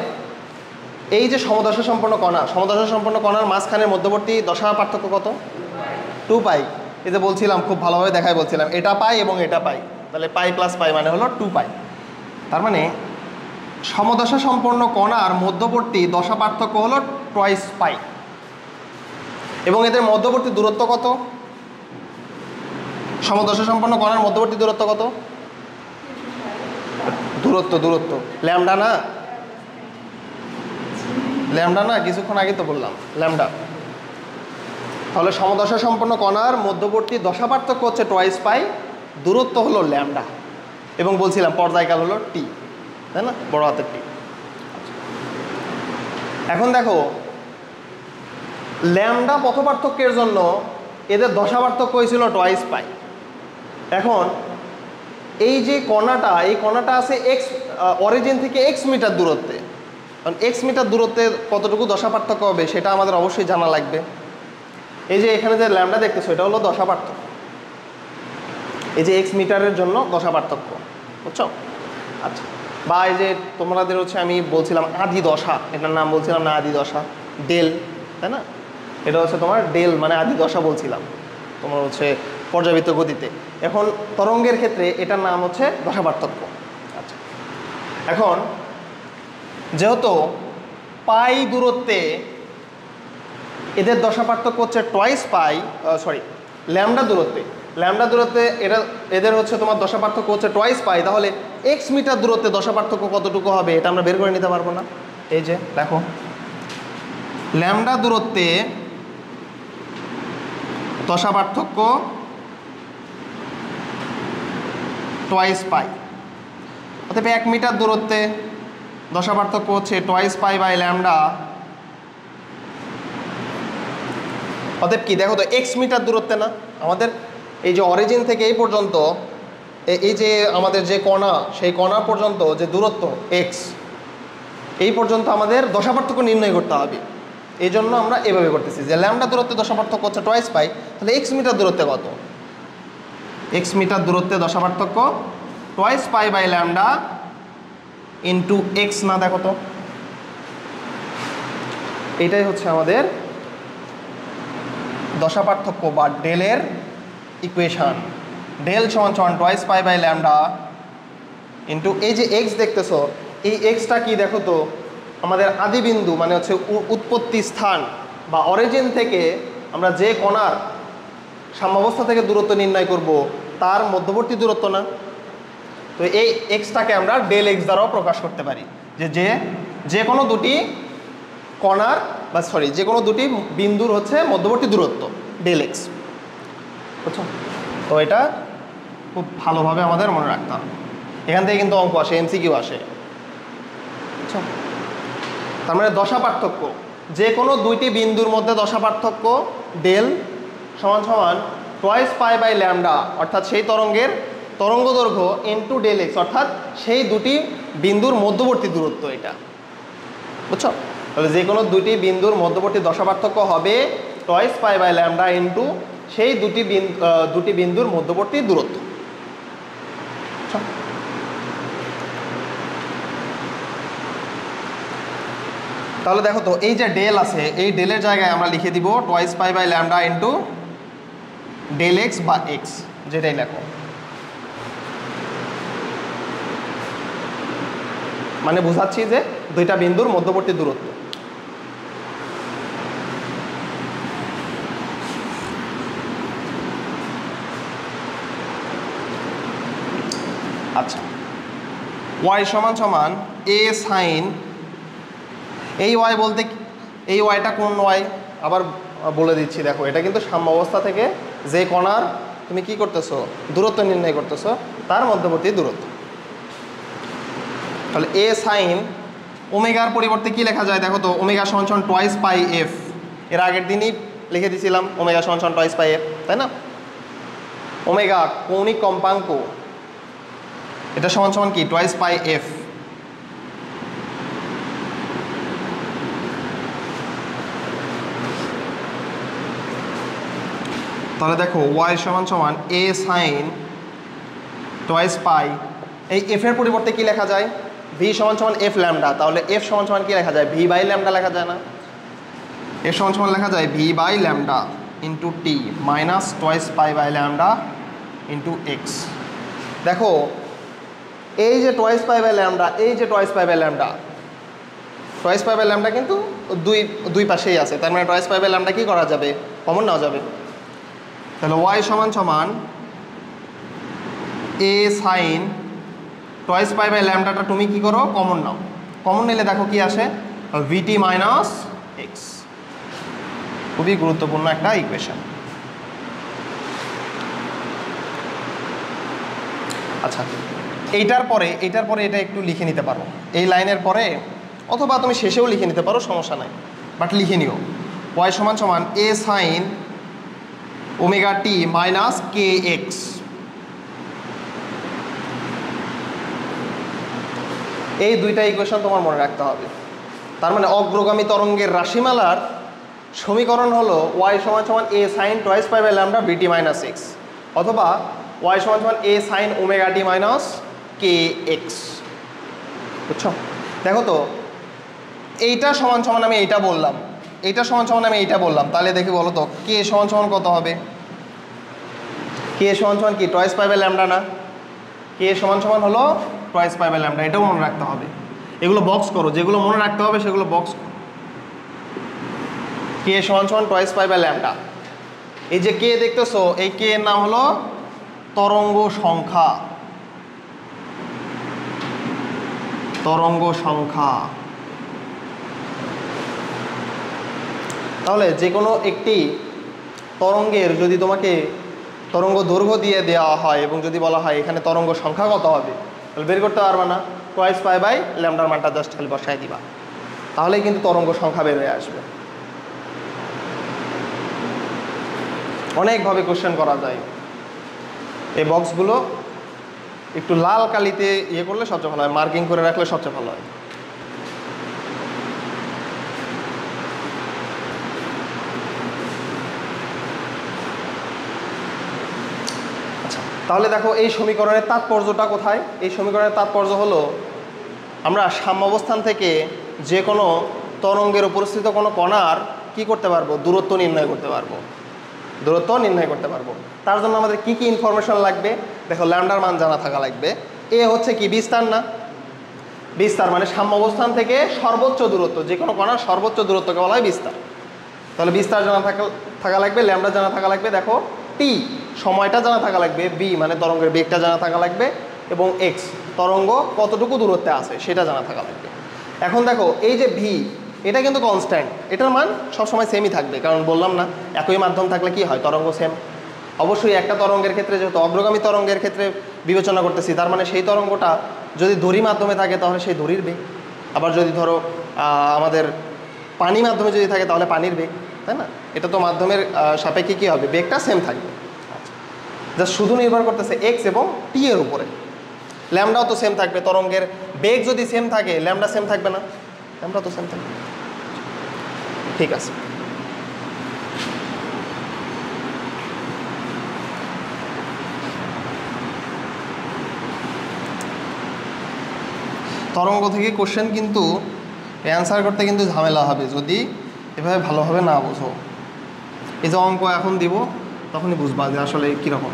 এই যে সমদশা সম্পন্ন কণা, সমদশা সম্পন্ন কণার মাঝখানের মধ্যবর্তী দশা পার্থক্য কত? 2 পাই। এই যে বলছিলাম, খুব ভালোভাবে দেখাই বলছিলাম, এটা পাই এবং এটা পাই, তাহলে পাই প্লাস পাই মানে হলো 2 পাই। তার মানে সমদশা সম্পন্ন কণার মধ্যবর্তী দশা পার্থক্য হলো টুয়াইস পাই। এবং এদের মধ্যবর্তী দূরত্ব কত? সমদশা সম্পন্ন কণার মধ্যবর্তী দূরত্ব কত? দূরত্ব ল্যামডা না? ল্যামডা না, কিছুক্ষণ আগে তো বললাম ল্যামডা। তাহলে সমদশা সম্পন্ন কণার মধ্যবর্তী দশা পার্থক্য হচ্ছে টুয়াইস পাই, দূরত্ব হলো ল্যামডা, এবং বলছিলাম পর্যায়কাল হলো টি, তাই না? বড় হাতের টি। এখন দেখো ল্যামডা পথ পার্থক্যের জন্য এদের দশা পার্থক্য হয়েছিল টুয়াইস পাই। এখন এই যে কণাটা, এই কণাটা আছে এক্স অরিজিন থেকে এক্স মিটার দূরত্বে। কারণ এক্স মিটার দূরত্বে কতটুকু দশা পার্থক্য হবে সেটা আমাদের অবশ্যই জানা লাগবে। এই যে এখানে যে ল্যামডা দেখতেছো এটা হলো দশা পার্থক্য, এই যে এক্স মিটারের জন্য দশা পার্থক্য, বুঝছো? আচ্ছা, বা এই যে তোমাদের হচ্ছে আমি বলছিলাম আদি দশা, এটার নাম বলছিলাম না আদি দশা, ডেল, তাই না? এটা হচ্ছে তোমার ডেল মানে আদি দশা বলছিলাম তোমার হচ্ছে পর্যাবৃত্ত গতিতে। এখন তরঙ্গের ক্ষেত্রে এটার নাম হচ্ছে দশা পার্থক্য। আচ্ছা, এখন যেহেতু পাই দূরত্বে এদের দশা পার্থক্য হচ্ছে টুয়াইস পাই, ল্যামডা দূরত্বে এদের হচ্ছে তোমার দশা পার্থক্য হচ্ছে টুয়াইস পাই, তাহলে এক্স মিটার দূরত্বে দশা পার্থক্য কতটুকু হবে এটা আমরা বের করে নিতে পারবো না? এই যে দেখো ল্যামডা দূরত্বে দশা পার্থক্য টুয়াইস পাই, অতএব 1 মিটার দূরত্বে দশা পার্থক্য হচ্ছে টুয়াইস পাই বাই ল্যামডা। অতএব কি দেখো তো, এক্স মিটার দূরত্বে না আমাদের এই যে অরিজিন থেকে এই পর্যন্ত, এই যে আমাদের যে কণা, সেই কণা পর্যন্ত যে দূরত্ব এক্স, এই পর্যন্ত আমাদের দশা পার্থক্য নির্ণয় করতে হবে। এই জন্য আমরা এভাবে করতেছি যে ল্যামডা দূরত্বে দশা পার্থক্য হচ্ছে টুয়াইস পাই, তাহলে এক্স মিটার দূরত্বে কত? এক্স মিটার দূরত্বে দশা পার্থক্য twice pi by lambda into X, না দেখো তো এটাই হচ্ছে আমাদের দশা পার্থক্য বা ডেলের ইকুয়েশান। ডেল সমান সমান twice pi by lambda into এই যে এক্স দেখতেছো, এই এক্সটা কি দেখো তো, আমাদের আদিবিন্দু মানে হচ্ছে উৎপত্তি স্থান বা অরিজিন থেকে আমরা যে কণার সাম্যাবস্থা থেকে দূরত্ব নির্ণয় করব তার মধ্যবর্তী দূরত্ব না? তো এই এক্সটাকে আমরা ডেল এক্স দ্বারাও প্রকাশ করতে পারি, যে কোনো দুটি কণার বা যে কোনো দুটি বিন্দুর হচ্ছে মধ্যবর্তী দূরত্ব ডেল এক্স, বুঝছো? তো এটা খুব ভালোভাবে আমাদের মনে রাখতে হবে। এখান থেকে কিন্তু অঙ্ক আসে, এমসিকিউ আসে, বুঝছো? তার মানে দশা পার্থক্য, যে কোনো দুইটি বিন্দুর মধ্যে দশা পার্থক্য ডেল সমান সমান টুয়াইস পাই বাই ল্যামডা, অর্থাৎ সেই তরঙ্গের তরঙ্গ দৈর্ঘ্য ইনটু ডেল এক্স, অর্থাৎ সেই দুটি বিন্দুর মধ্যবর্তী দূরত্ব এটা, বুঝছো? তাহলে যে কোনো দুটি বিন্দুর মধ্যবর্তী দশা পার্থক্য হবে twice pi by lambda into সেই দুটি বিন্দুর মধ্যবর্তী দূরত্ব। তাহলে দেখো তো এই যে ডেল আছে, এই ডেলের জায়গায় আমরা লিখে দিব twice pi by lambda into del X বা এক্স, যেটাই লেখো। মানে বোঝাচ্ছি যে দুইটা বিন্দুর মধ্যবর্তী দূরত্ব। আচ্ছা, ওয়াই সমান সমান এ সাইন, এই ওয়াই বলতে এই ওয়াইটা কোন ওয়াই আবার বলে দিচ্ছি, দেখো এটা কিন্তু সাম্যাবস্থা থেকে যে কণার তুমি কি করতেছো দূরত্ব নির্ণয় করতেছো তার মধ্যবর্তী দূরত্ব। তাহলে এ সাইন ওমেগার পরিবর্তে কি লেখা যায় দেখো তো, ওমেগা সমান সমান টোয়াইস পাই এফ। এর আগের দিনই লিখে দিয়েছিলাম ওমেগা সমান সমান টোয়াইস পাই এফ, তাই না? ওমেগা কৌণিক কম্পাঙ্ক, এটা সমান সমান কি টোয়াইস পাই এফ। তাহলে দেখো ওয়াই সমান সমান এ সাইন টোয়াইস পাই, এই এফ এর পরিবর্তে কি লেখা যায়, ভি সমান সমান এফ ল্যামডা। তাহলে এফ সমান সমান কি লেখা যায়, ভি বাই ল্যামডা লেখা যায় না? এফ সমান সমান লেখা যায় V by lambda into T minus twice pi by lambda into X. দেখো এই যে টোয়াইস পাই বাই ল্যামডা, এই যে twice pi by lambda, twice pi by lambda কিন্তু দুই পাশেই আছে, তার মানে টোয়াইস পাই বাই ল্যামডা কি করা যাবে, কমন নেওয়া যাবে। তাহলে ওয়াই সমান সমান A sine twice pi by ল্যামডাটা তুমি কি করো, কমন নাও। কমন নিলে দেখো কি আসে, ভিটি মাইনাস এক্স। খুবই গুরুত্বপূর্ণ একটা ইকুয়েশন। আচ্ছা, এইটার পরে এটা একটু লিখে নিতে পারো এই লাইনের পরে, অথবা তুমি শেষেও লিখে নিতে পারো, সমস্যা নাই, বাট লিখে নিও। ওয়াই সমান সমান A sine omega T minus K x. এই দুইটা ইকুয়েশন তোমার মনে রাখতে হবে। তার মানে অগ্রগামী তরঙ্গের রাশিমালার সমীকরণ হলো ওয়াই সমান সমান A sine twice pi by lambda V T minus X, অথবা ওয়াই সমান সমান A sine omega T minus K X. বুঝছো? দেখো তো এইটা সমান সমান আমি এইটা বললাম, এইটা সমান সমান আমি এইটা বললাম, তাহলে দেখি বলো তো কে সমান সমান কত হবে? কে সমান সমান কি টোয়াইস পাই বাই ল্যামডা না? কে সমান সমান হলো টোয়াইস পাই বাই ল্যামডা, এটাও মনে রাখতে হবে। এগুলো বক্স করো, যেগুলো মনে রাখতে হবে সেগুলো বক্স করো। কে সমান সমান টোয়াইস পাই বাই ল্যামডা। এই যে কে দেখতেছো, এই কে এর নাম হলো তরঙ্গ সংখ্যা। তরঙ্গ সংখ্যা। তাহলে যে কোনো একটি তরঙ্গের যদি তোমাকে তরঙ্গ দৈর্ঘ্য দিয়ে দেওয়া হয় এবং যদি বলা হয় এখানে তরঙ্গ সংখ্যা কত হবে, তাহলে বের করতে পারবা না, টোয়াইস পাই বাই ল্যামডার মানটা জাস্ট খালি বসায় দিবা, তাহলেই কিন্তু তরঙ্গ সংখ্যা বের হয়ে আসবে। অনেকভাবে কোশ্চেন করা যায়। এই বক্সগুলো একটু লাল কালিতে ইয়ে করলে সবচেয়ে ভালো হয়, মার্কিং করে রাখলে সবচেয়ে ভালো হয়। আচ্ছা, তাহলে দেখো এই সমীকরণের তাৎপর্যটা কোথায়? এই সমীকরণের তাৎপর্য হলো আমরা সাম্যাবস্থান থেকে যে কোনো তরঙ্গের উপস্থিত কোনো কণার কি করতে পারবো, দূরত্ব নির্ণয় করতে পারবো। দূরত্ব নির্ণয় করতে পারবো। তার জন্য আমাদের কি কি ইনফরমেশন লাগবে? দেখো ল্যামডার মান জানা থাকা লাগবে। এ হচ্ছে কি বিস্তার না? বিস্তার মানে সাম্যাবস্থান থেকে সর্বোচ্চ দূরত্ব, যে কোনো কণার সর্বোচ্চ দূরত্বকে বলা হয় বিস্তার। তাহলে বিস্তার জানা থাকা লাগবে, ল্যামডা জানা থাকা লাগবে, দেখো টি সময়টা জানা থাকা লাগবে, বি মানে তরঙ্গের বেগটা জানা থাকা লাগবে, এবং এক্স তরঙ্গ কতটুকু দূরত্বে আছে সেটা জানা থাকা লাগবে। এখন দেখো এই যে ভি, এটা কিন্তু কনস্ট্যান্ট, এটার মান সবসময় সেমই থাকবে, কারণ বললাম না একই মাধ্যম থাকলে কি হয়, তরঙ্গ সেম। অবশ্যই একটা তরঙ্গের ক্ষেত্রে যেহেতু অগ্রগামী তরঙ্গের ক্ষেত্রে বিবেচনা করতেছি, তার মানে সেই তরঙ্গটা যদি দড়ি মাধ্যমে থাকে তাহলে সেই দড়ির বেগ, আবার যদি ধরো আমাদের পানি মাধ্যমে যদি থাকে তাহলে পানির বেগ, তাই না? এটা তো মাধ্যমের সাপেক্ষে কী হবে, বেগটা সেম থাকবে। যা শুধু নির্ভর করতেছে এক্স এবং টি এর উপরে। ল্যামডাও তো সেম থাকবে, তরঙ্গের বেগ যদি সেম থাকে ল্যামডা সেম থাকবে না? ল্যামডা তো সেম থাকবে। ঠিক আছে, তরঙ্গ থেকে কোশ্চেন কিন্তু অ্যান্সার করতে কিন্তু ঝামেলা হবে যদি এভাবে ভালোভাবে না বোঝো। এই যে অঙ্ক এখন দিব তখনই বুঝবা যে আসলে কীরকম।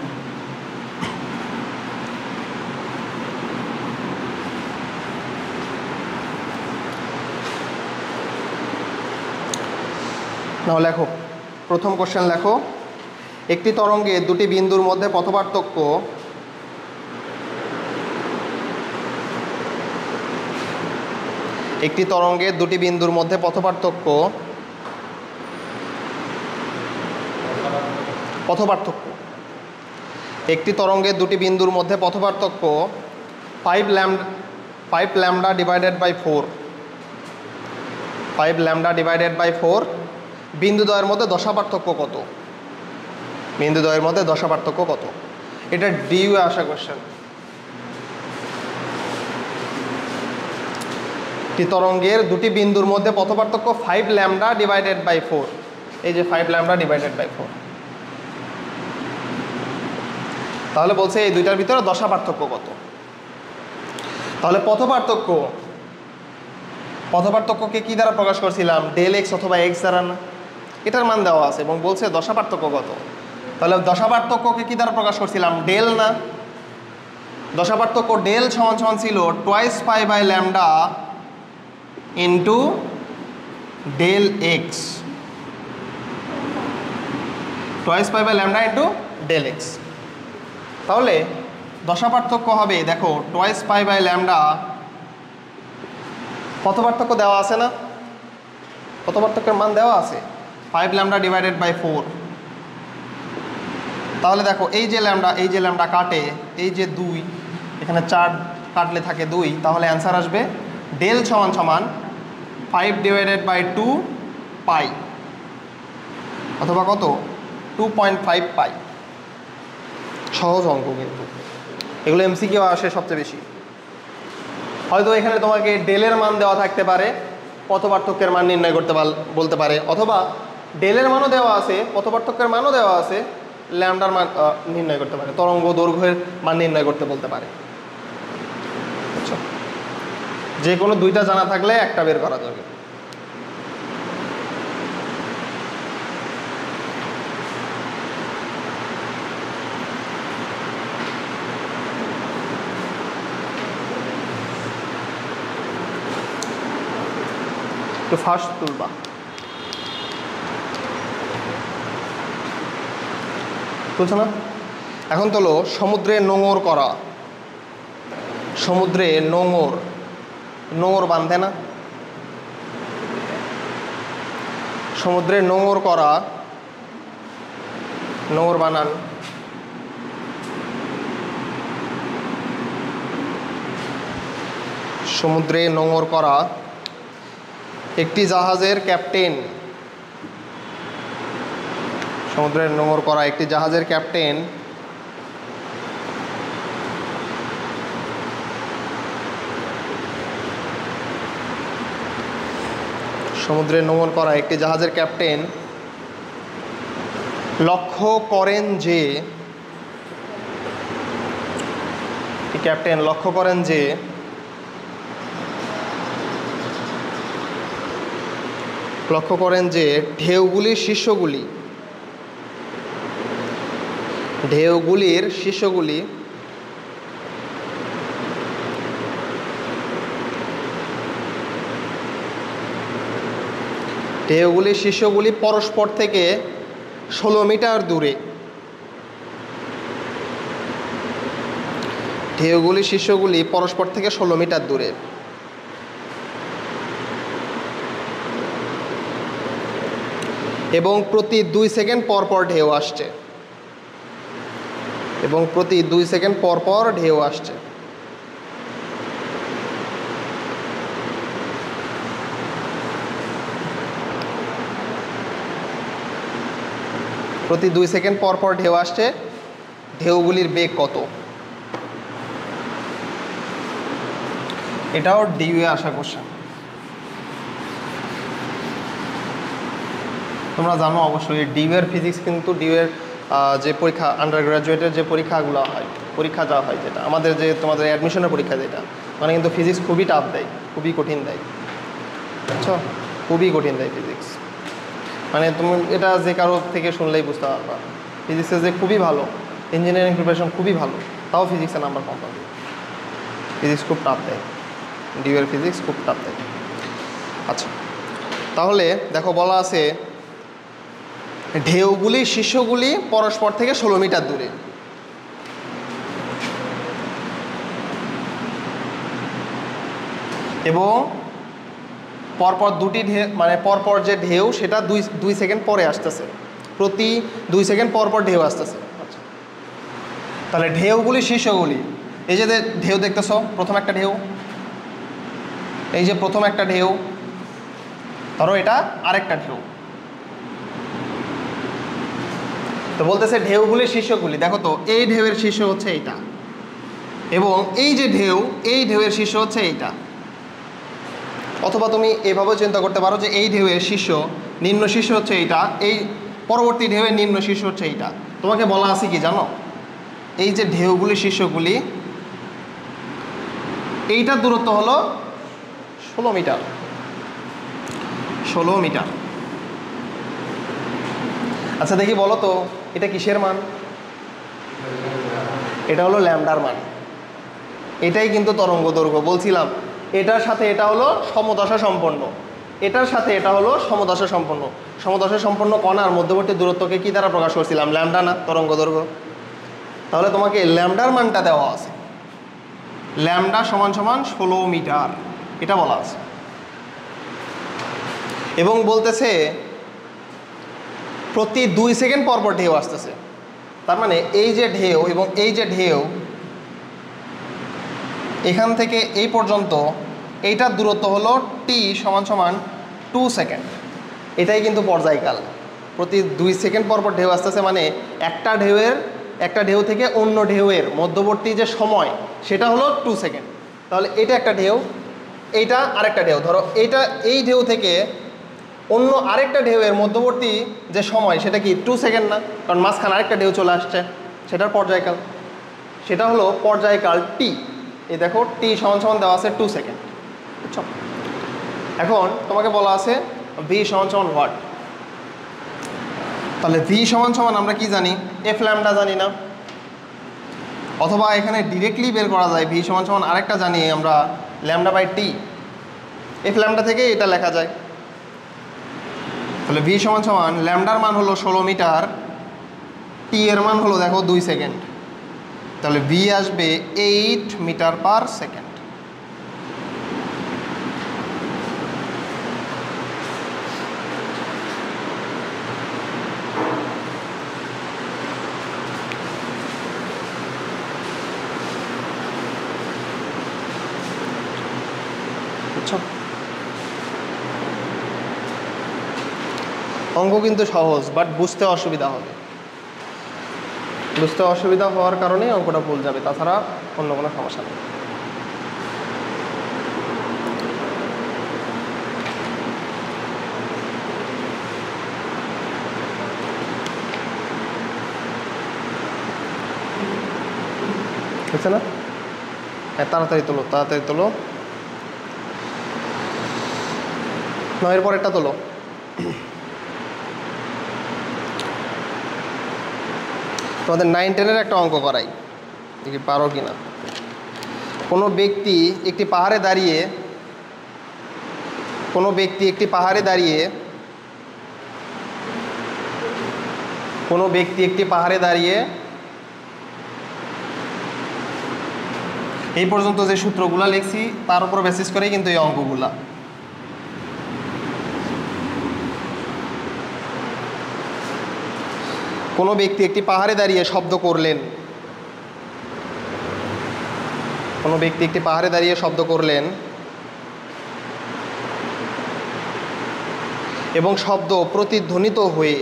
নাও লেখো, প্রথম কোশ্চেন লেখো, একটি তরঙ্গে দুটি বিন্দুর মধ্যে পথপার্থক্য একটি তরঙ্গের দুটি বিন্দুর মধ্যে পথপার্থক্য একটি তরঙ্গের দুটি বিন্দুর মধ্যে পথপার্থক্য 5 lambda divided by 4 5 lambda divided by 4। বিন্দুদ্বয়ের মধ্যে দশা পার্থক্য কত? বিন্দুদ্বয়ের মধ্যে দশা পার্থক্য কত? এটা ডিইউ এ আসা কোশ্চেন। একটি তরঙ্গের দুটি বিন্দুর মধ্যে পথ পার্থক্য 5 ল্যামডা ডিভাইডেড বাই 4। এই যে 5 ল্যামডা ডিভাইডেড বাই 4। তাহলে বলছে এই দুইটার ভিতরে দশা পার্থক্য কত। তাহলে পথ পার্থক্যকে কি দ্বারা প্রকাশ করছিলাম? ডেল এক্স অথবা এক্স দ্বারা না? এটার মান দেওয়া আছে এবং বলছে দশা পার্থক্য কত। তাহলে দশা পার্থক্যকে কি দ্বারা প্রকাশ করছিলাম? ডেল না? দশা পার্থক্য ডেল সমান সমান ছিল twice pi by lambda into del x, twice pi by lambda into del x. তাহলে দশা পার্থক্য হবে, দেখো টুয়াইস পাই বাই ল্যামডা, পথ পার্থক্য দেওয়া আছে না? পথ পার্থক্যের মান দেওয়া আছে 5 ল্যামডা ডিভাইডেড বাই 4। তাহলে দেখো এই যে ল্যামডা কাটে, এই যে 2, এখানে 4 কাটলে থাকে 2, তাহলে অ্যান্সার আসবে ডেল সমান সমান 5 ডিভাইডেড বাই 2 পাই, অথবা কত 2.5 পাই। সহজ অঙ্ক, কিন্তু এগুলো এমসিকিউ আসে সবচেয়ে বেশি। হয়তো এখানে তোমাকে ডেলের মান দেওয়া থাকতে পারে, পথ পার্থক্যের মান নির্ণয় করতে বলতে পারে, অথবা ডেলের মানও দেওয়া আছে, পথ পার্থক্যের মানও দেওয়া আছে, ল্যামডার মান নির্ণয় করতে পারে, তরঙ্গ দৈর্ঘ্যের মান নির্ণয় করতে বলতে পারে। আচ্ছা, যে কোনো দুইটা জানা থাকলে একটা বের করা যাবে। একটু ফাস্ট তুলবা। তুলছ না? এখন তোলো সমুদ্রে নোঙর করা। সমুদ্রে নোঙর বাঁধে না? সমুদ্রে নোঙর করা, নোঙর বানান। সমুদ্রে নোঙর করা একটি জাহাজের ক্যাপ্টেন, সমুদ্রের নোঙর করা একটি জাহাজের ক্যাপ্টেন সমুদ্রে নোঙর করা একটি জাহাজের ক্যাপ্টেন লক্ষ্য করেন যে ঢেউগুলির শীর্ষগুলি পরস্পর থেকে 16 মিটার দূরে। ঢেউগুলির শীর্ষগুলি পরস্পর থেকে 16 মিটার দূরে। এবং প্রতি 2 সেকেন্ড পর পর ঢেউ আসছে। প্রতি 2 সেকেন্ড পর পর ঢেউ আসছে। ঢেউগুলির বেগ কত? এটাও ডিইউ এ আসা কোশ্চেন। তোমরা জানো অবশ্যই ডিইউ এর ফিজিক্স, কিন্তু ডিইউ এর যে পরীক্ষা, আন্ডার গ্রাজুয়েটের যে পরীক্ষাগুলো হয়, যেটা আমাদের যে তোমাদের অ্যাডমিশনের পরীক্ষা, যেটা মানে কিন্তু ফিজিক্স খুবই টাফ দেয়, খুবই কঠিন দেয়। বুঝছো? খুবই কঠিন দেয় ফিজিক্স। মানে তুমি এটা যে কারো থেকে শুনলেই বুঝতে পারবা, ফিজিক্সে যে খুবই ভালো, ইঞ্জিনিয়ারিং প্রিপারেশন খুবই ভালো, তাও ফিজিক্সের নাম্বার কম পাবে। ফিজিক্স খুব টাফ দেয়, ডিইউ এর ফিজিক্স খুব টাফ দেয়। আচ্ছা, তাহলে দেখো বলা আছে ঢেউগুলির শীর্ষগুলি পরস্পর থেকে 16 মিটার দূরে। এবং পরপর দুটি ঢেউ, মানে পরপর যে ঢেউ সেটা 2 সেকেন্ড পরে আসতেছে, প্রতি 2 সেকেন্ড পরপর ঢেউ আসতেছে। আচ্ছা, তাহলে ঢেউগুলি শীর্ষগুলি, এই যে ঢেউ দেখতেছ, প্রথম একটা ঢেউ, এই যে প্রথম একটা ঢেউ, ধরো এটা আরেকটা ঢেউ। তো বলতেছে ঢেউগুলির শীর্ষগুলি, দেখো তো এই ঢেউয়ের শীর্ষ হচ্ছে এইটা, এবং এই যে ঢেউ, এই ঢেউয়ের শীর্ষ হচ্ছে এইটা। অথবা তুমি এভাবেও চিন্তা করতে পারো যে এই ঢেউয়ের শীর্ষ, নিম্ন শীর্ষ হচ্ছে এইটা, এই পরবর্তী ঢেউয়ের নিম্ন শীর্ষ হচ্ছে এইটা। তোমাকে বলা আছে কি জানো, এই যে ঢেউগুলির শীর্ষগুলি, এইটার দূরত্ব হলো 16 মিটার। 16 মিটার। আচ্ছা দেখি বলো তো এটা কিসের মান? এটা হলো ল্যামডার মান। এটাই কিন্তু তরঙ্গ দৈর্ঘ্য। বলছিলাম এটার সাথে এটা হলো সমদশা সম্পন্ন, এটার সাথে এটা হলো সমদশা সম্পন্ন। সমদশা সম্পন্ন কণার মধ্যবর্তী দূরত্বকে কি দ্বারা প্রকাশ করছিলাম? ল্যামডা না, তরঙ্গ দৈর্ঘ্য। তাহলে তোমাকে ল্যামডার মানটা দেওয়া আছে, ল্যামডা সমান সমান 16 মিটার, এটা বলা আছে। এবং বলতেছে প্রতি 2 সেকেন্ড পর পর ঢেউ আসতেছে। তার মানে এই যে ঢেউ এবং এই যে ঢেউ, এখান থেকে এই পর্যন্ত এইটার দূরত্ব হলো টি সমান সমান 2 সেকেন্ড। এটাই কিন্তু পর্যায়কাল। প্রতি 2 সেকেন্ড পর পর ঢেউ আসতেছে, মানে একটা ঢেউ থেকে অন্য ঢেউয়ের মধ্যবর্তী যে সময় সেটা হলো 2 সেকেন্ড। তাহলে এটা একটা ঢেউ, এইটা আরেকটা ঢেউ। ধরো এইটা, এই ঢেউ থেকে অন্য আরেকটা ঢেউয়ের মধ্যবর্তী যে সময় সেটা কি 2 সেকেন্ড না? কারণ মাঝখানে আরেকটা ঢেউ চলে আসছে, সেটার পর্যায়কাল, সেটা হলো পর্যায়কাল টি। এই দেখো টি সমান সমান দেওয়া আছে 2 সেকেন্ড, বুঝছো? এখন তোমাকে বলা আছে ভি সমান সমান হোয়াট। তাহলে ভি সমান সমান আমরা কি জানি? এফ ল্যামডা জানি না, অথবা এখানে ডিরেক্টলি বের করা যায় ভি সমান সমান আরেকটা জানি আমরা, lambda by t. F lambda থেকে এটা লেখা যায়। তাহলে ভি সমান সমান ল্যামডার মান হলো 16 মিটার, টি এর মান হলো দেখো 2 সেকেন্ড। তাহলে ভি আসবে 8 মিটার পার সেকেন্ড। বুঝছো? অঙ্ক কিন্তু সহজ, বাট বুঝতে অসুবিধা হবে। বুঝতে অসুবিধা হওয়ার কারণেই অঙ্কটা ভুল যাবে, তাছাড়া অন্য কোনো সমস্যা নেই। বুঝছে না? হ্যাঁ, তাড়াতাড়ি তোলো, তাড়াতাড়ি তোলো। নয়ের পরেরটা তোলো। তোমাদের 9-10-এর একটা অঙ্ক করাই, দেখি পারো কি না। কোনো ব্যক্তি একটি পাহাড়ে দাঁড়িয়ে এই পর্যন্ত যে সূত্রগুলা লিখছি তার উপর বেসিস করেই কিন্তু এই অঙ্কগুলা। কোনো ব্যক্তি একটি পাহাড়ে দাঁড়িয়ে শব্দ করলেন, এবং শব্দ প্রতিধ্বনিত হয়ে,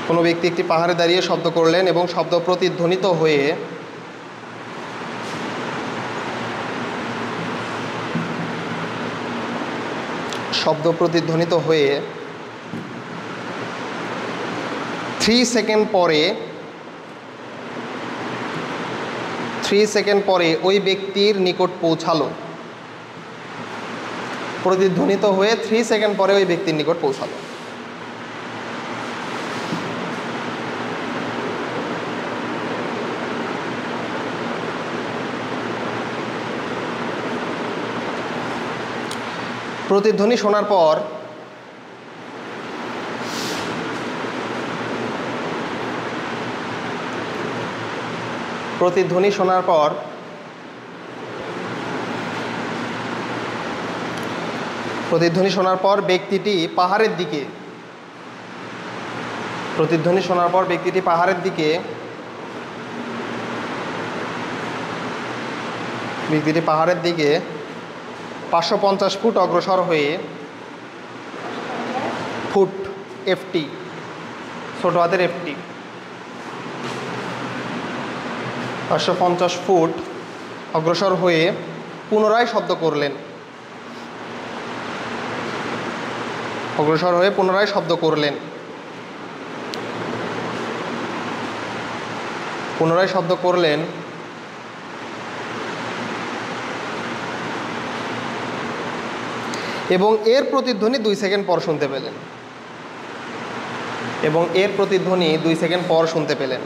কোনো ব্যক্তি একটি পাহাড়ে দাঁড়িয়ে শব্দ করলেন এবং শব্দ প্রতিধ্বনিত হয়ে শব্দ প্রতিধ্বনিত হয়ে 3 সেকেন্ড পরে ওই ব্যক্তির নিকট পৌঁছালো। প্রতিধ্বনিত হয়ে 3 সেকেন্ড পরে ওই ব্যক্তির নিকট পৌঁছালো। প্রতিধ্বনি শোনার পর ব্যক্তিটি পাহাড়ের দিকে 550 ফুট অগ্রসর হয়ে ফুট এফটি ছোট হাতের এফটি 550 ফুট অগ্রসর হয়ে পুনরায় শব্দ করলেন। অগ্রসর হয়ে পুনরায় শব্দ করলেন। পুনরায় শব্দ করলেন এবং এর প্রতিধ্বনি 2 সেকেন্ড পর শুনতে পেলেন। এবং এর প্রতিধ্বনি 2 সেকেন্ড পর শুনতে পেলেন।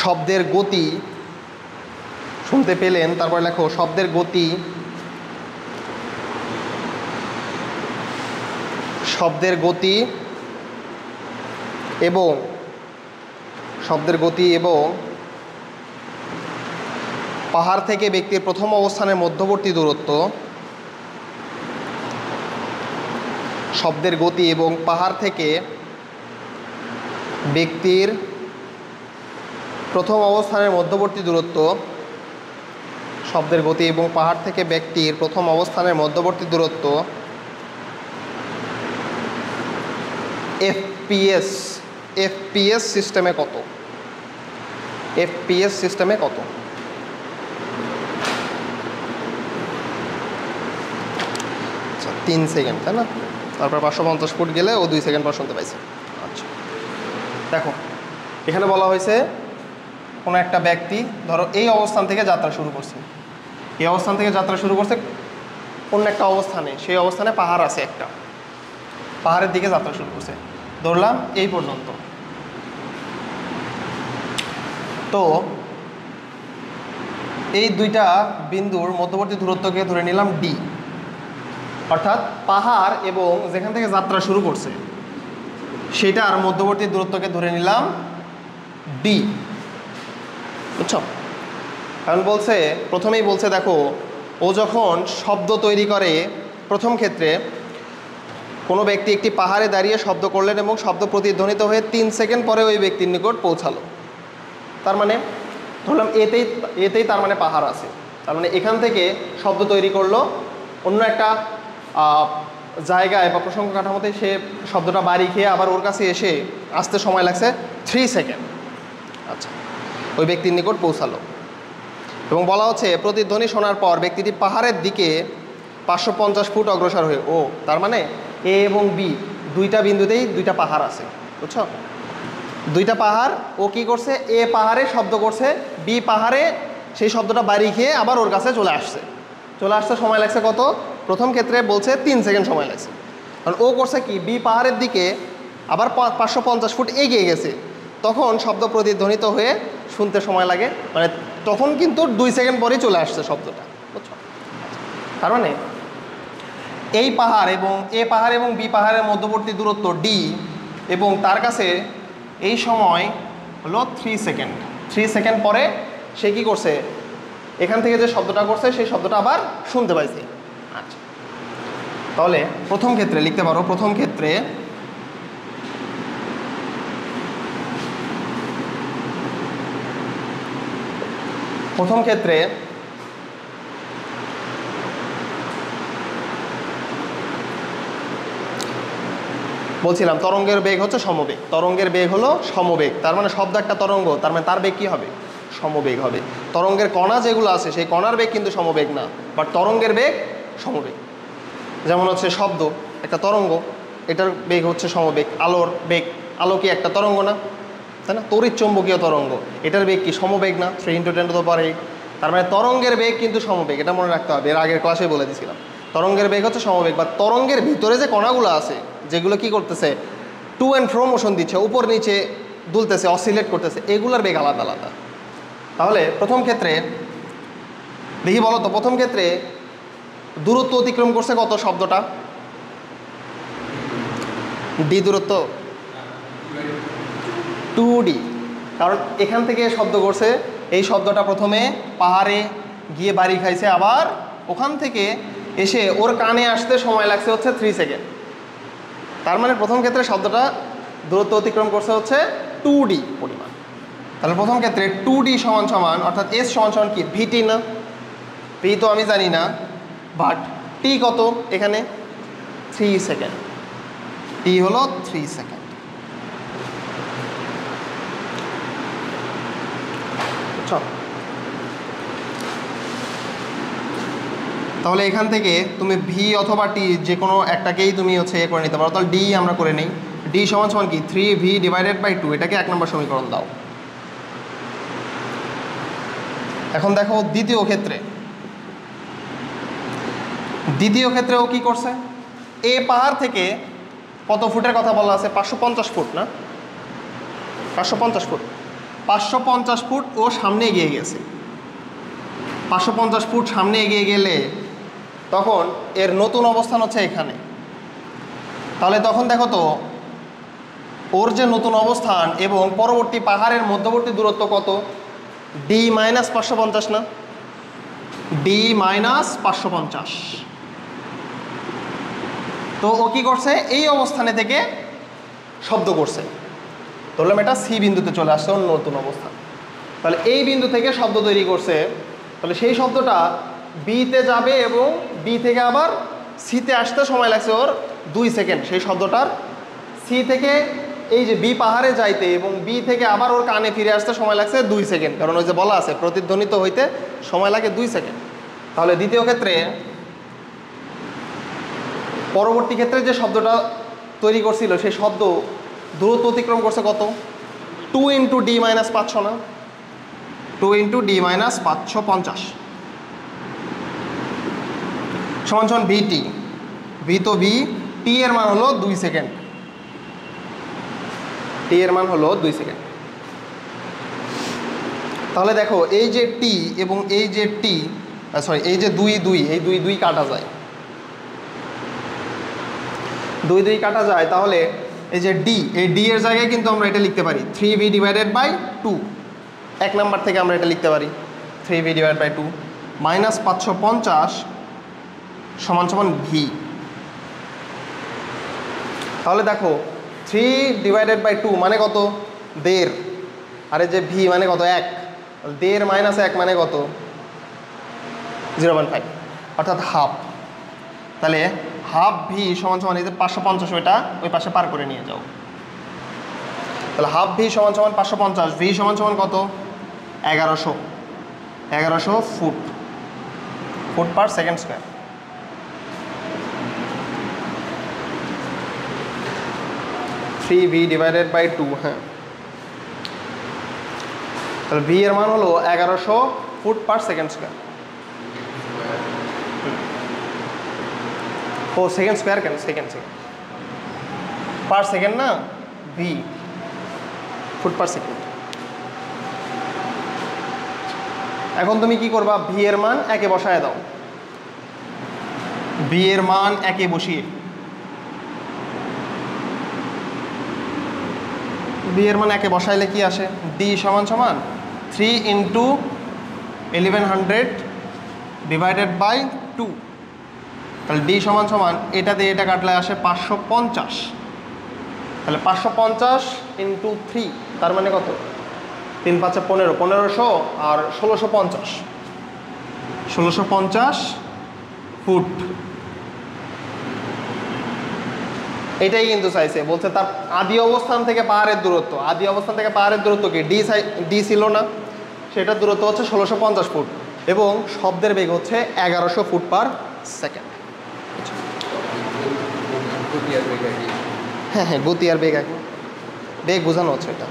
শব্দের গতি শুনতে পেলেন, তারপর লেখো শব্দের গতি, শব্দের গতি এবং পাহাড় থেকে ব্যক্তির প্রথম অবস্থানের মধ্যবর্তী দূরত্ব। শব্দের গতি এবং পাহাড় থেকে ব্যক্তির প্রথম অবস্থানের মধ্যবর্তী দূরত্ব। শব্দের গতি এবং পাহাড় থেকে ব্যক্তির প্রথম অবস্থানের মধ্যবর্তী দূরত্ব এফপিএস সিস্টেমে কত? এফপিএস সিস্টেমে কত? আচ্ছা 3 সেকেন্ড, তাই না? তারপর 550 ফুট গেলে ও 2 সেকেন্ড পর শুনতে পাইছে। আচ্ছা দেখো এখানে বলা হয়েছে কোনো একটা ব্যক্তি ধরো এই অবস্থান থেকে যাত্রা শুরু করছে, এই অবস্থান থেকে যাত্রা শুরু করছে অন্য একটা অবস্থানে, সেই অবস্থানে পাহাড় আছে একটা, পাহাড়ের দিকে যাত্রা শুরু করছে, ধরলাম এই পর্যন্ত। তো এই দুইটা বিন্দুর মধ্যবর্তী দূরত্বকে ধরে নিলাম ডি, অর্থাৎ পাহাড় এবং যেখান থেকে যাত্রা শুরু করছে সেটার মধ্যবর্তী দূরত্বকে ধরে নিলাম ডি। বুঝছো? কারণ বলছে প্রথমেই বলছে দেখো ও যখন শব্দ তৈরি করে, প্রথম ক্ষেত্রে কোনো ব্যক্তি একটি পাহাড়ে দাঁড়িয়ে শব্দ করলেন এবং শব্দ প্রতিধ্বনিত হয়ে 3 সেকেন্ড পরে ওই ব্যক্তির নিকট পৌঁছালো। তার মানে ধরলাম এতেই তার মানে পাহাড় আছে, তার মানে এখান থেকে শব্দ তৈরি করলো, অন্য একটা জায়গায় বা প্রসঙ্গ কাঠামোতে সে শব্দটা বাড়ি খেয়ে আবার ওর কাছে এসে আসতে সময় লাগছে 3 সেকেন্ড। আচ্ছা ওই ব্যক্তির নিকট পৌঁছালো এবং বলা হচ্ছে প্রতিধ্বনি শোনার পর ব্যক্তিটি পাহাড়ের দিকে 550 ফুট অগ্রসর হয়ে, ও তার মানে এ এবং বি দুইটা বিন্দুতেই দুইটা পাহাড় আছে। বুঝছো? দুইটা পাহাড়, ও কি করছে এ পাহাড়ে শব্দ করছে, বি পাহাড়ে সেই শব্দটা বাড়ি খেয়ে আবার ওর কাছে চলে আসতে সময় লাগছে কত? প্রথম ক্ষেত্রে বলছে 3 সেকেন্ড সময় লাগছে, কারণ ও করছে কি বি পাহাড়ের দিকে আবার 550 ফুট এগিয়ে গেছে, তখন শব্দ প্রতিধ্বনিত হয়ে শুনতে সময় লাগে, মানে তখন কিন্তু 2 সেকেন্ড পরেই চলে আসছে শব্দটা। বুঝছো? তার মানে এই পাহাড় এবং এ পাহাড় এবং বি পাহাড়ের মধ্যবর্তী দূরত্ব ডি এবং তার কাছে এই সময় হলো 3 সেকেন্ড। 3 সেকেন্ড পরে সে কি করছে, এখান থেকে যে শব্দটা করছে সেই শব্দটা আবার শুনতে পাইছে। আচ্ছা তাহলে প্রথম ক্ষেত্রে লিখতে পারো, প্রথম ক্ষেত্রে বলছিলাম তরঙ্গের বেগ হচ্ছে সমবেগ, তরঙ্গের বেগ হলো সমবেগ, তার মানে শব্দ একটা তরঙ্গ, তার মানে তার বেগ কী হবে? সমবেগ হবে। তরঙ্গের কণা যেগুলো আছে সেই কণার বেগ কিন্তু সমবেগ না, বাট তরঙ্গের বেগ সমবেগ। যেমন হচ্ছে শব্দ একটা তরঙ্গ, এটার বেগ হচ্ছে সমবেগ। আলোর বেগ, আলো কি একটা তরঙ্গ না, তাই না? তড়িৎ চৌম্বকীয় তরঙ্গ, এটার বেগ কি সমবেগ না? 3 × 10⁻⁸। তার মানে তরঙ্গের বেগ কিন্তু সমবেগ, এটা মনে রাখতে হবে, এর আগের ক্লাসে বলে দিয়েছিলাম। তরঙ্গের বেগ হচ্ছে সমবেগ, বা তরঙ্গের ভিতরে যে কণাগুলো আছে যেগুলো কি করতেছে, টু অ্যান্ড ফ্রো মোশন দিচ্ছে, উপর নিচে দুলতেছে, অসিলেট করতেছে, এগুলোর বেগ আলাদা আলাদা। তাহলে প্রথম ক্ষেত্রে দেখি বলো তো, প্রথম ক্ষেত্রে দূরত্ব অতিক্রম করছে কত শব্দটা? ডি দূরত্ব 2D, কারণ এখান থেকে শব্দ করছে, এই শব্দটা প্রথমে পাহাড়ে গিয়ে বাড়ি খাইছে, আবার ওখান থেকে এসে ওর কানে আসতে সময় লাগছে হচ্ছে 3 সেকেন্ড। তার মানে প্রথম ক্ষেত্রে শব্দটা দূরত্ব অতিক্রম করছে হচ্ছে 2d পরিমাণ। তাহলে প্রথম ক্ষেত্রে 2d সমান সমান অর্থাৎ s সমান সমান কি vt না? v তো আমি জানি না, বাট t কত এখানে 3 সেকেন্ড, t হলো 3 সেকেন্ড। তাহলে এখান থেকে তুমি ভি অথবা টি যে কোনো একটাকেই তুমি হচ্ছে এ করে নিতে পারো। তাহলে ডি আমরা করে নিই। ডি সমান সমান কি 3v ডিভাইডেড বাই 2, এটাকে 1 নম্বর সমীকরণ দাও। এখন দেখো দ্বিতীয় ক্ষেত্রেও কি করছে, এ পাহাড় থেকে কত ফুটের কথা বলা আছে, 550 ফুট না, 550 ফুট, 550 ফুট ও সামনে এগিয়ে গেছে। 550 ফুট সামনে এগিয়ে গেলে তখন এর নতুন অবস্থান হচ্ছে এখানে। তাহলে তখন দেখো তো ওর যে নতুন অবস্থান এবং পরবর্তী পাহাড়ের মধ্যবর্তী দূরত্ব কত, ডি মাইনাস 550 না, ডি মাইনাস 550। তো ও কি করছে, এই অবস্থানে থেকে শব্দ করছে, ধরলাম এটা সি বিন্দুতে চলে আসছে ওর নতুন অবস্থান। তাহলে এই বিন্দু থেকে শব্দ তৈরি করছে, তাহলে সেই শব্দটা বিতে যাবে এবং বি থেকে আবার সিতে আসতে সময় লাগছে ওর 2 সেকেন্ড। সেই শব্দটার সি থেকে এই যে বি পাহাড়ে যাইতে এবং বি থেকে আবার ওর কানে ফিরে আসতে সময় লাগছে 2 সেকেন্ড, কারণ ওই যে বলা আছে প্রতিধ্বনিত হইতে সময় লাগে 2 সেকেন্ড। তাহলে দ্বিতীয় ক্ষেত্রে পরবর্তী ক্ষেত্রে যে শব্দটা তৈরি করছিল সেই শব্দ দূরত্ব অতিক্রম করছে কত, 2 ইন্টু ডি মাইনাস 500 না, 2 ইন্টু ডি মাইনাস 550 সমান সমান ভিটি। ভি তো ভি, টি এর মান হলো 2 সেকেন্ড, টি এর মান হলো 2 সেকেন্ড। তাহলে দেখো এই যে টি এবং এই যে টি, সরি এই যে 2 2, এই 2 2 কাটা যায়, 2 2 কাটা যায়। তাহলে এই যে ডি, এই ডি এর জায়গায় কিন্তু আমরা এটা লিখতে পারি 3v ডিভাইডেড বাই 2। 1 নাম্বার থেকে আমরা এটা লিখতে পারি 3v ডিভাইড বাই 2 মাইনাস 550 সমান সমান ভি। তাহলে দেখো 3 ডিভাইডেড বাই 2 মানে কত, 1.5, আর এই যে ভি মানে কত 1, 1.5 মাইনাস 1 মানে কত 0.5 অর্থাৎ হাফ। তাহলে হাফ ভি সমান সমান এই যে 550, ওইটা ওই পাশে পার করে নিয়ে যাও। তাহলে হাফ ভি সমান সমান 550, ভি সমান সমান কত 1100 foot, foot per second square. v divided by 2, হ্যাঁ তাহলে ভি এর মান হলো 1100 ফুট পার সেকেন্ড স্কোয়ার। ও সেকেন্ড স্কোয়ার কেন, সেকেন্ড পার সেকেন্ড না, ভি ফুট পার সেকেন্ড। এখন তুমি কি করবা, ভি এর মান একে বসায় দাও, ভি এর মান একে বসিয়ে, ভি এর মান একে বসাইলে কি আসে, ডি সমান সমান 3 ইন্টু 1100 ডিভাইডেড বাই 2। তাহলে ডি সমান সমান এটা দিয়ে এটা কাটলে আসে 550। তাহলে 550 ইন্টু 3 তার মানে কত, 3 5 15, 1500 আর 1650 ফুট। এটাই কিন্তু চাইছে, বলছে তার আদি অবস্থান থেকে পাহাড়ের দূরত্ব, আদি অবস্থান থেকে পাহাড়ের দূরত্ব কি ডি ছিল না, সেটার দূরত্ব হচ্ছে 1650 ফুট এবং শব্দের বেগ হচ্ছে 1100 ফুট পার সেকেন্ড। হ্যাঁ গতি আর বেগ, বেগ বোঝানো হচ্ছে এটা।